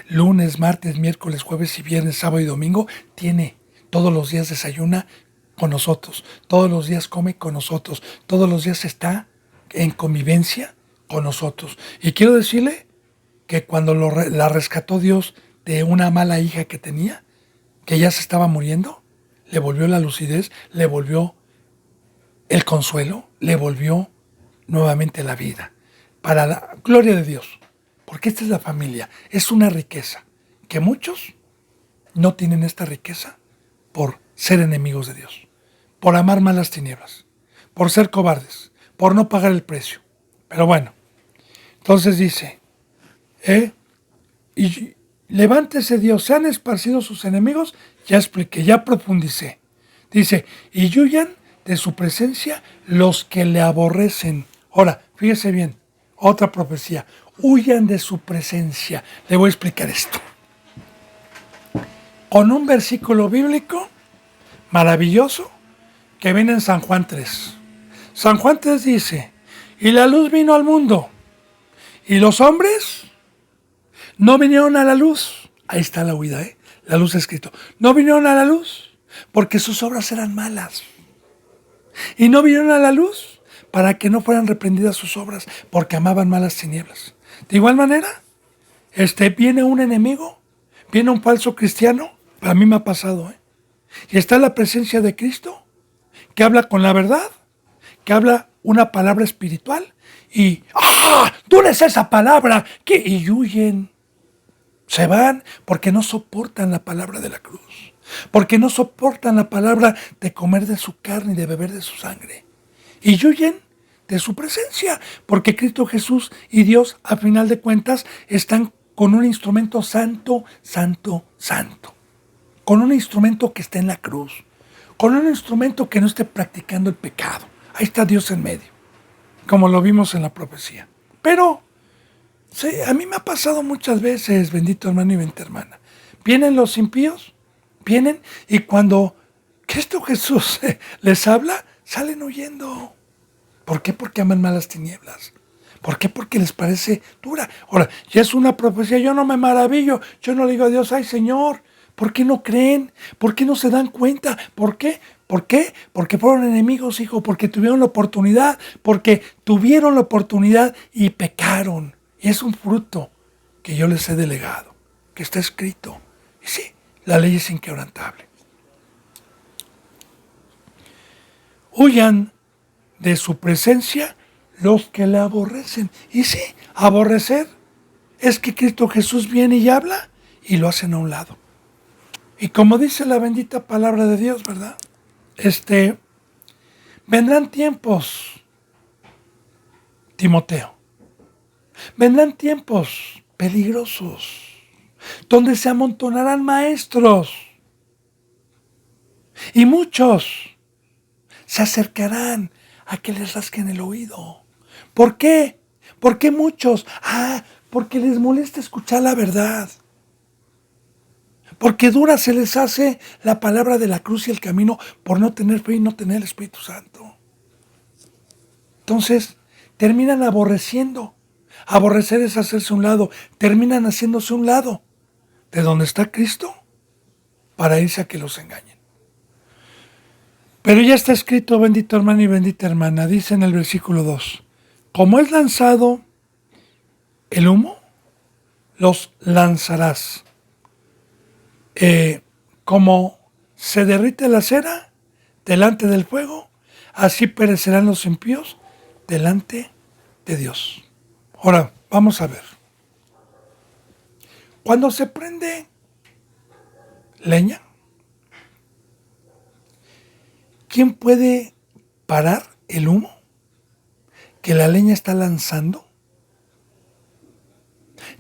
Lunes, martes, miércoles, jueves y viernes, sábado y domingo, tiene todos los días desayuna con nosotros, todos los días come con nosotros, todos los días está en convivencia con nosotros. Y quiero decirle que cuando la rescató Dios de una mala hija que tenía, que ya se estaba muriendo, le volvió la lucidez, le volvió el consuelo, le volvió nuevamente la vida. Para la gloria de Dios. Porque esta es la familia. Es una riqueza que muchos no tienen esta riqueza por ser enemigos de Dios, por amar más las tinieblas, por ser cobardes, por no pagar el precio. Pero bueno, entonces dice, y levántese Dios, se han esparcido sus enemigos, ya expliqué, ya profundicé. Dice, y huyan de su presencia los que le aborrecen. Ahora, fíjese bien, otra profecía, huyan de su presencia. Le voy a explicar esto. Con un versículo bíblico maravilloso que viene en San Juan 3. San Juan 3 dice, y la luz vino al mundo, y los hombres no vinieron a la luz. Ahí está la huida, la luz escrito. No vinieron a la luz porque sus obras eran malas. Y no vinieron a la luz para que no fueran reprendidas sus obras, porque amaban malas tinieblas. De igual manera, viene un enemigo, viene un falso cristiano, a mí me ha pasado, y está la presencia de Cristo, que habla con la verdad, que habla una palabra espiritual, y ¿dónde es esa palabra? Y huyen, se van, porque no soportan la palabra de la cruz, porque no soportan la palabra de comer de su carne y de beber de su sangre, y huyen de su presencia, porque Cristo Jesús y Dios, a final de cuentas, están con un instrumento santo, santo, santo, con un instrumento que esté en la cruz, con un instrumento que no esté practicando el pecado. Ahí está Dios en medio, como lo vimos en la profecía. Pero sí, a mí me ha pasado muchas veces, bendito hermano y bendita hermana. Vienen los impíos, vienen, y cuando Cristo Jesús les habla, salen huyendo. ¿Por qué? Porque aman malas tinieblas. ¿Por qué? Porque les parece dura. Ahora, ya es una profecía, yo no me maravillo, yo no le digo a Dios, ay Señor, ¿por qué no creen? ¿Por qué no se dan cuenta? ¿Por qué? ¿Por qué? Porque fueron enemigos, hijo, porque tuvieron la oportunidad, y pecaron. Y es un fruto que yo les he delegado, que está escrito. Y sí, la ley es inquebrantable. Huyan de su presencia los que le aborrecen. Y sí, aborrecer es que Cristo Jesús viene y habla y lo hacen a un lado. Y como dice la bendita palabra de Dios, ¿verdad? Vendrán tiempos Timoteo, vendrán tiempos peligrosos donde se amontonarán maestros y muchos se acercarán a que les rasquen el oído. ¿Por qué? ¿Por qué muchos? Porque les molesta escuchar la verdad. Porque dura se les hace la palabra de la cruz y el camino por no tener fe y no tener el Espíritu Santo. Entonces, terminan aborreciendo. Aborrecer es hacerse un lado. Terminan haciéndose un lado de donde está Cristo para irse a que los engañen. Pero ya está escrito, bendito hermano y bendita hermana, dice en el versículo 2, como es lanzado el humo, los lanzarás. Como se derrite la cera delante del fuego, así perecerán los impíos delante de Dios. Ahora, vamos a ver. Cuando se prende leña, ¿quién puede parar el humo que la leña está lanzando?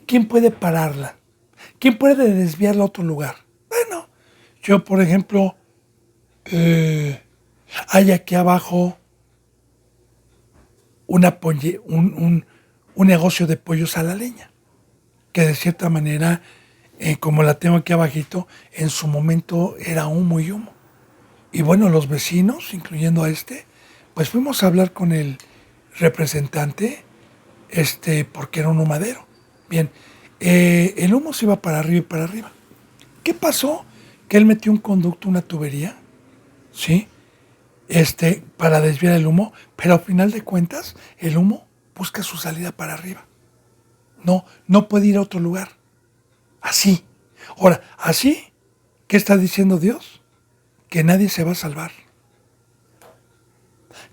¿Quién puede pararla? ¿Quién puede desviarla a otro lugar? Bueno, yo por ejemplo, hay aquí abajo un negocio de pollos a la leña, que de cierta manera, como la tengo aquí abajito, en su momento era humo y humo. Y bueno, los vecinos, incluyendo a pues fuimos a hablar con el representante, porque era un humadero. Bien, el humo se iba para arriba y para arriba. ¿Qué pasó? Que él metió un conducto, una tubería, ¿sí? Para desviar el humo, pero al final de cuentas, el humo busca su salida para arriba. No puede ir a otro lugar. Así. Ahora, así, ¿qué está diciendo Dios? Que nadie se va a salvar.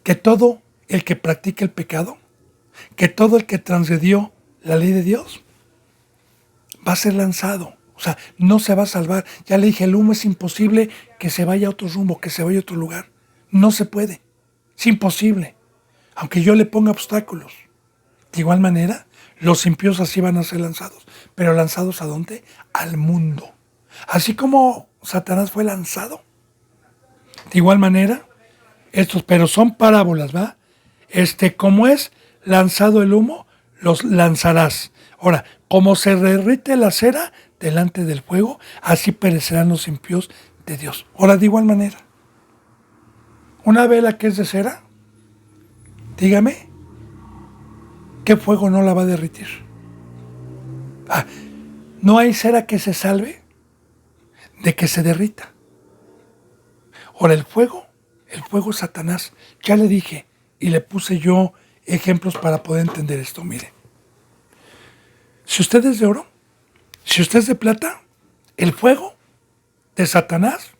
Que todo el que practique el pecado, que todo el que transgredió la ley de Dios, va a ser lanzado. O sea, no se va a salvar. Ya le dije, el humo es imposible que se vaya a otro rumbo, que se vaya a otro lugar. No se puede. Es imposible. Aunque yo le ponga obstáculos. De igual manera, los impíos así van a ser lanzados. ¿Pero lanzados a dónde? Al mundo. Así como Satanás fue lanzado. De igual manera, pero son parábolas, ¿va? Como es lanzado el humo, los lanzarás. Ahora, como se derrite la cera delante del fuego, así perecerán los impíos de Dios. Ahora, de igual manera, una vela que es de cera, dígame, ¿qué fuego no la va a derritir? No hay cera que se salve de que se derrita. Ahora, el fuego es Satanás. Ya le dije y le puse yo ejemplos para poder entender esto. Mire, si usted es de oro, si usted es de plata, el fuego de Satanás,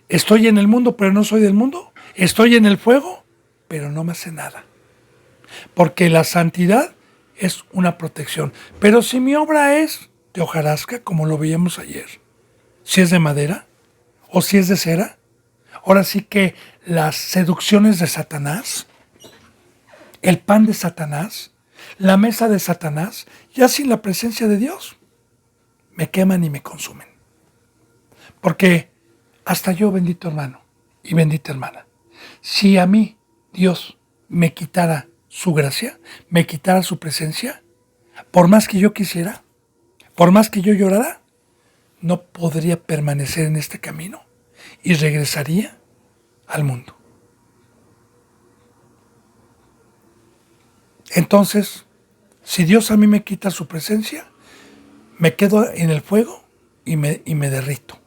estoy en el mundo pero no soy del mundo, estoy en el fuego pero no me hace nada. Porque la santidad es una protección. Pero si mi obra es de hojarasca, como lo veíamos ayer, si es de madera o si es de cera, ahora sí que las seducciones de Satanás, el pan de Satanás, la mesa de Satanás, ya sin la presencia de Dios, me queman y me consumen. Porque hasta yo, bendito hermano y bendita hermana, si a mí Dios me quitara su gracia, me quitara su presencia, por más que yo quisiera, por más que yo llorara, no podría permanecer en este camino y regresaría al mundo. Entonces, si Dios a mí me quita su presencia, me quedo en el fuego y me derrito,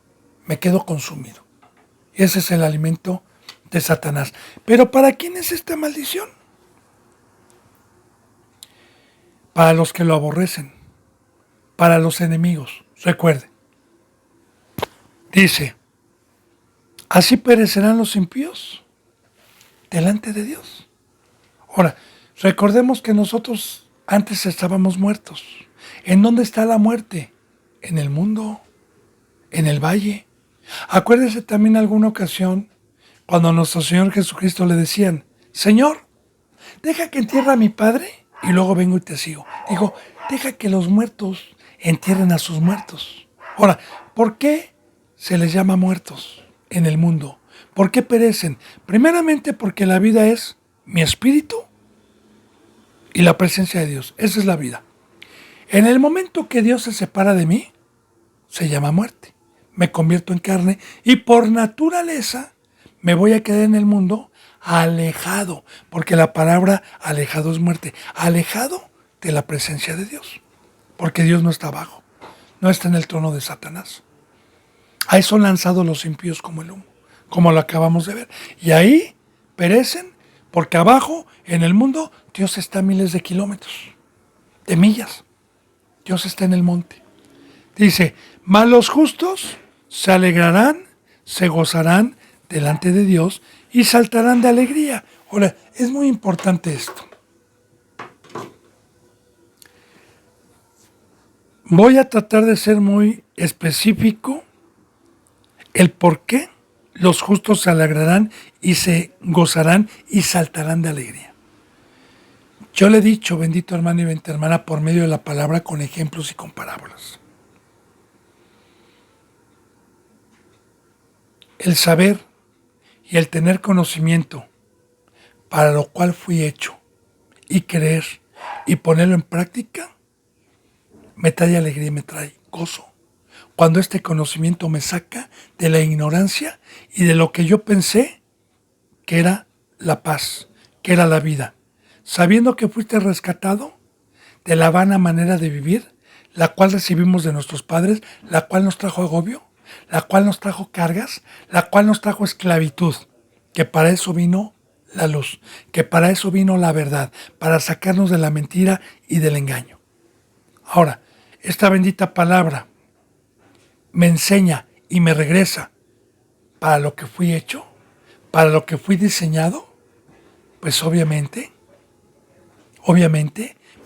me quedo consumido. Ese es el alimento de Satanás. Pero ¿para quién es esta maldición? Para los que lo aborrecen, para los enemigos. Recuerden, dice, así perecerán los impíos delante de Dios. Ahora, recordemos que nosotros antes estábamos muertos. ¿En dónde está la muerte? En el mundo, en el valle. Acuérdese también alguna ocasión cuando a nuestro Señor Jesucristo le decían, Señor, deja que entierre a mi padre y luego vengo y te sigo. Digo, deja que los muertos entierren a sus muertos. Ahora, ¿por qué se les llama muertos en el mundo? ¿Por qué perecen? Primeramente porque la vida es mi espíritu y la presencia de Dios. Esa es la vida. En el momento que Dios se separa de mí, se llama muerte. Me convierto en carne y por naturaleza me voy a quedar en el mundo alejado, porque la palabra alejado es muerte, alejado de la presencia de Dios, porque Dios no está abajo, no está en el trono de Satanás. Ahí son lanzados los impíos como el humo, como lo acabamos de ver. Y ahí perecen, porque abajo, en el mundo, Dios está a miles de kilómetros, de millas. Dios está en el monte. Dice, mas los justos se alegrarán, se gozarán delante de Dios y saltarán de alegría. Ahora, es muy importante esto. Voy a tratar de ser muy específico el por qué los justos se alegrarán y se gozarán y saltarán de alegría. Yo le he dicho, bendito hermano y bendita hermana, por medio de la palabra con ejemplos y con parábolas. El saber y el tener conocimiento para lo cual fui hecho y creer y ponerlo en práctica me trae alegría y me trae gozo. Cuando este conocimiento me saca de la ignorancia y de lo que yo pensé que era la paz, que era la vida, sabiendo que fuiste rescatado de la vana manera de vivir, la cual recibimos de nuestros padres, la cual nos trajo agobio, la cual nos trajo cargas, la cual nos trajo esclavitud, que para eso vino la luz, que para eso vino la verdad, para sacarnos de la mentira y del engaño. Ahora, esta bendita palabra me enseña y me regresa para lo que fui hecho, para lo que fui diseñado, pues obviamente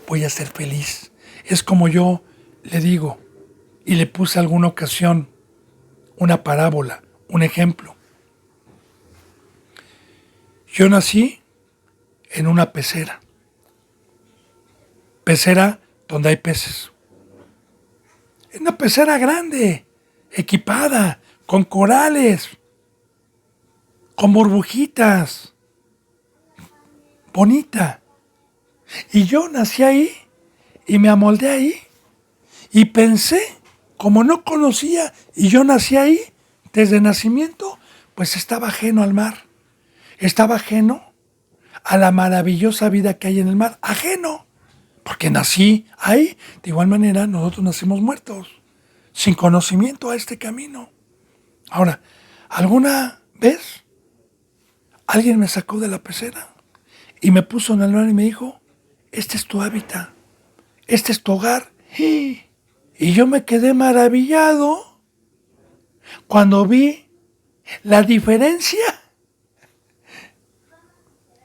voy a ser feliz. Es como yo le digo y le puse alguna ocasión una parábola, un ejemplo. Yo nací en una pecera donde hay peces. Es una pecera grande, equipada, con corales, con burbujitas, bonita. Y yo nací ahí y me amoldé ahí y pensé, como no conocía y yo nací ahí desde nacimiento, pues estaba ajeno al mar, estaba ajeno a la maravillosa vida que hay en el mar, ajeno, porque nací ahí. De igual manera, nosotros nacimos muertos, sin conocimiento a este camino. Ahora, ¿alguna vez alguien me sacó de la pecera y me puso en el mar y me dijo, este es tu hábitat, este es tu hogar? Y yo me quedé maravillado cuando vi la diferencia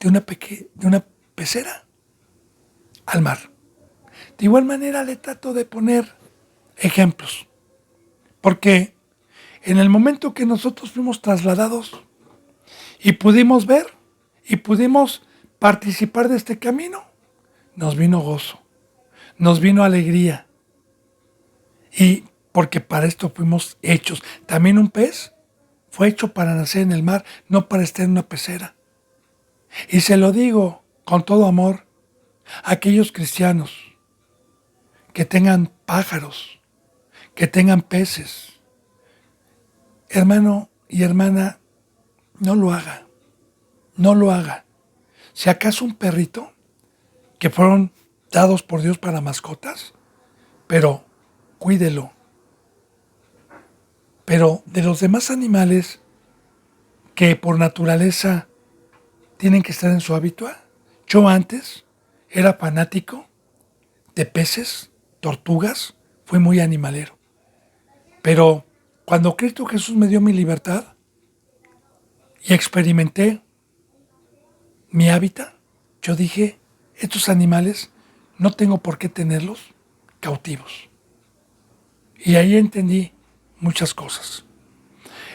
de una pecera al mar. De igual manera le trato de poner ejemplos, porque en el momento que nosotros fuimos trasladados y pudimos ver y pudimos participar de este camino, nos vino gozo, nos vino alegría. Y porque para esto fuimos hechos. También un pez fue hecho para nacer en el mar, no para estar en una pecera. Y se lo digo con todo amor a aquellos cristianos que tengan pájaros, que tengan peces. Hermano y hermana, no lo haga, no lo haga. Si acaso un perrito, que fueron dados por Dios para mascotas, pero cuídelo. Pero de los demás animales que por naturaleza tienen que estar en su hábitat, yo antes era fanático de peces, tortugas, fui muy animalero. Pero cuando Cristo Jesús me dio mi libertad y experimenté mi hábitat, yo dije, estos animales no tengo por qué tenerlos cautivos. Y ahí entendí muchas cosas.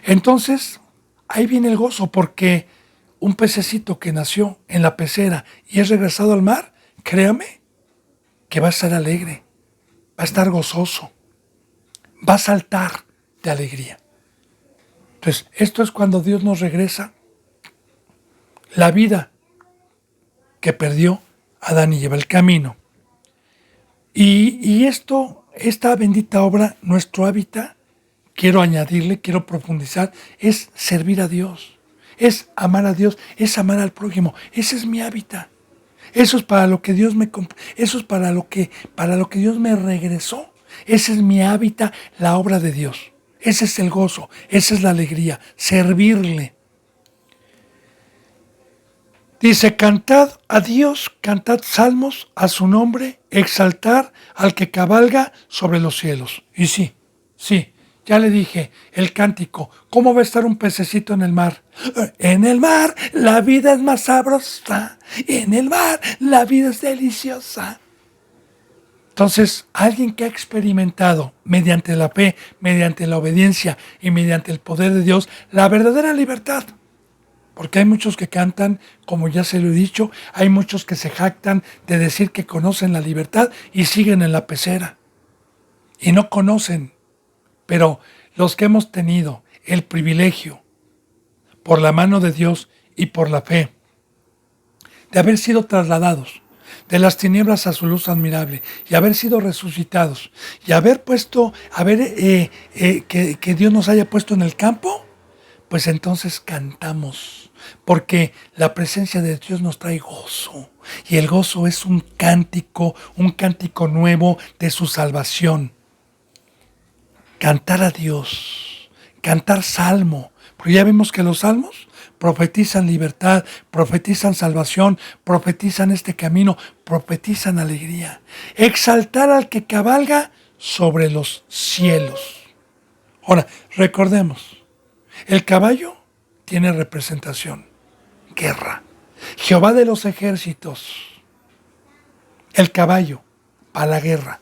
Entonces, ahí viene el gozo, porque un pececito que nació en la pecera y es regresado al mar, créame que va a estar alegre, va a estar gozoso, va a saltar de alegría. Entonces, esto es cuando Dios nos regresa la vida que perdió Adán y Eva, el camino. Y esta bendita obra, nuestro hábitat, quiero añadirle, quiero profundizar, es servir a Dios, es amar a Dios, es amar al prójimo. Ese es mi hábitat. Eso es para lo que Dios eso es para lo que Dios me regresó. Ese es mi hábitat, la obra de Dios. Ese es el gozo, esa es la alegría, servirle. Dice, cantad a Dios, cantad salmos a su nombre, exaltar al que cabalga sobre los cielos. Y sí, ya le dije, el cántico. ¿Cómo va a estar un pececito en el mar? En el mar la vida es más sabrosa, en el mar la vida es deliciosa. Entonces, alguien que ha experimentado mediante la fe, mediante la obediencia y mediante el poder de Dios, la verdadera libertad. Porque hay muchos que cantan, como ya se lo he dicho, hay muchos que se jactan de decir que conocen la libertad y siguen en la pecera. Y no conocen. Pero los que hemos tenido el privilegio, por la mano de Dios y por la fe, de haber sido trasladados de las tinieblas a su luz admirable y haber sido resucitados y haber puesto, que Dios nos haya puesto en el campo, pues entonces cantamos, porque la presencia de Dios nos trae gozo, y el gozo es un cántico nuevo de su salvación. Cantar a Dios, cantar salmo, porque ya vimos que los salmos profetizan libertad, profetizan salvación, profetizan este camino, profetizan alegría. Exaltar al que cabalga sobre los cielos. Ahora, recordemos, el caballo tiene representación, guerra. Jehová de los ejércitos, el caballo para la guerra.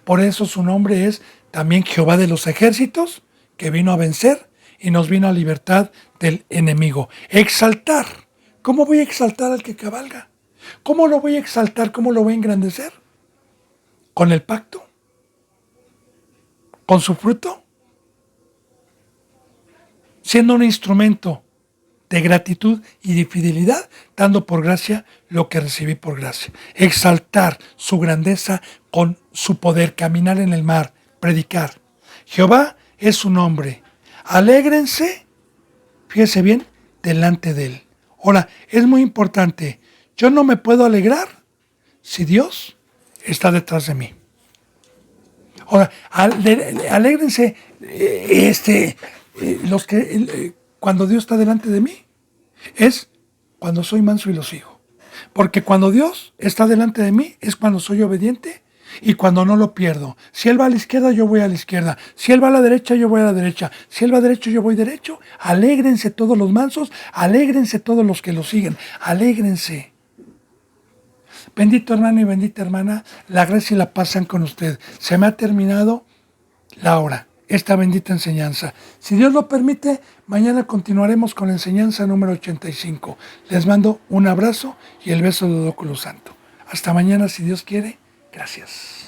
Por eso su nombre es también Jehová de los ejércitos, que vino a vencer y nos vino a libertad del enemigo. Exaltar. ¿Cómo voy a exaltar al que cabalga? ¿Cómo lo voy a exaltar? ¿Cómo lo voy a engrandecer? ¿Con el pacto? ¿Con su fruto? Siendo un instrumento de gratitud y de fidelidad, dando por gracia lo que recibí por gracia. Exaltar su grandeza con su poder, caminar en el mar, predicar. Jehová es su nombre. Alégrense, fíjese bien, delante de él. Ahora, es muy importante. Yo no me puedo alegrar si Dios está detrás de mí. Ahora, alégrense, los que cuando Dios está delante de mí, es cuando soy manso y lo sigo. Porque cuando Dios está delante de mí, es cuando soy obediente y cuando no lo pierdo. Si Él va a la izquierda, yo voy a la izquierda. Si Él va a la derecha, yo voy a la derecha. Si Él va derecho, yo voy derecho. Alégrense todos los mansos, alégrense todos los que lo siguen. Alégrense. Bendito hermano y bendita hermana, la gracia y la paz sean con usted. Se me ha terminado la hora, esta bendita enseñanza. Si Dios lo permite, mañana continuaremos con la enseñanza número 85. Les mando un abrazo y el beso del óculo santo. Hasta mañana, si Dios quiere. Gracias.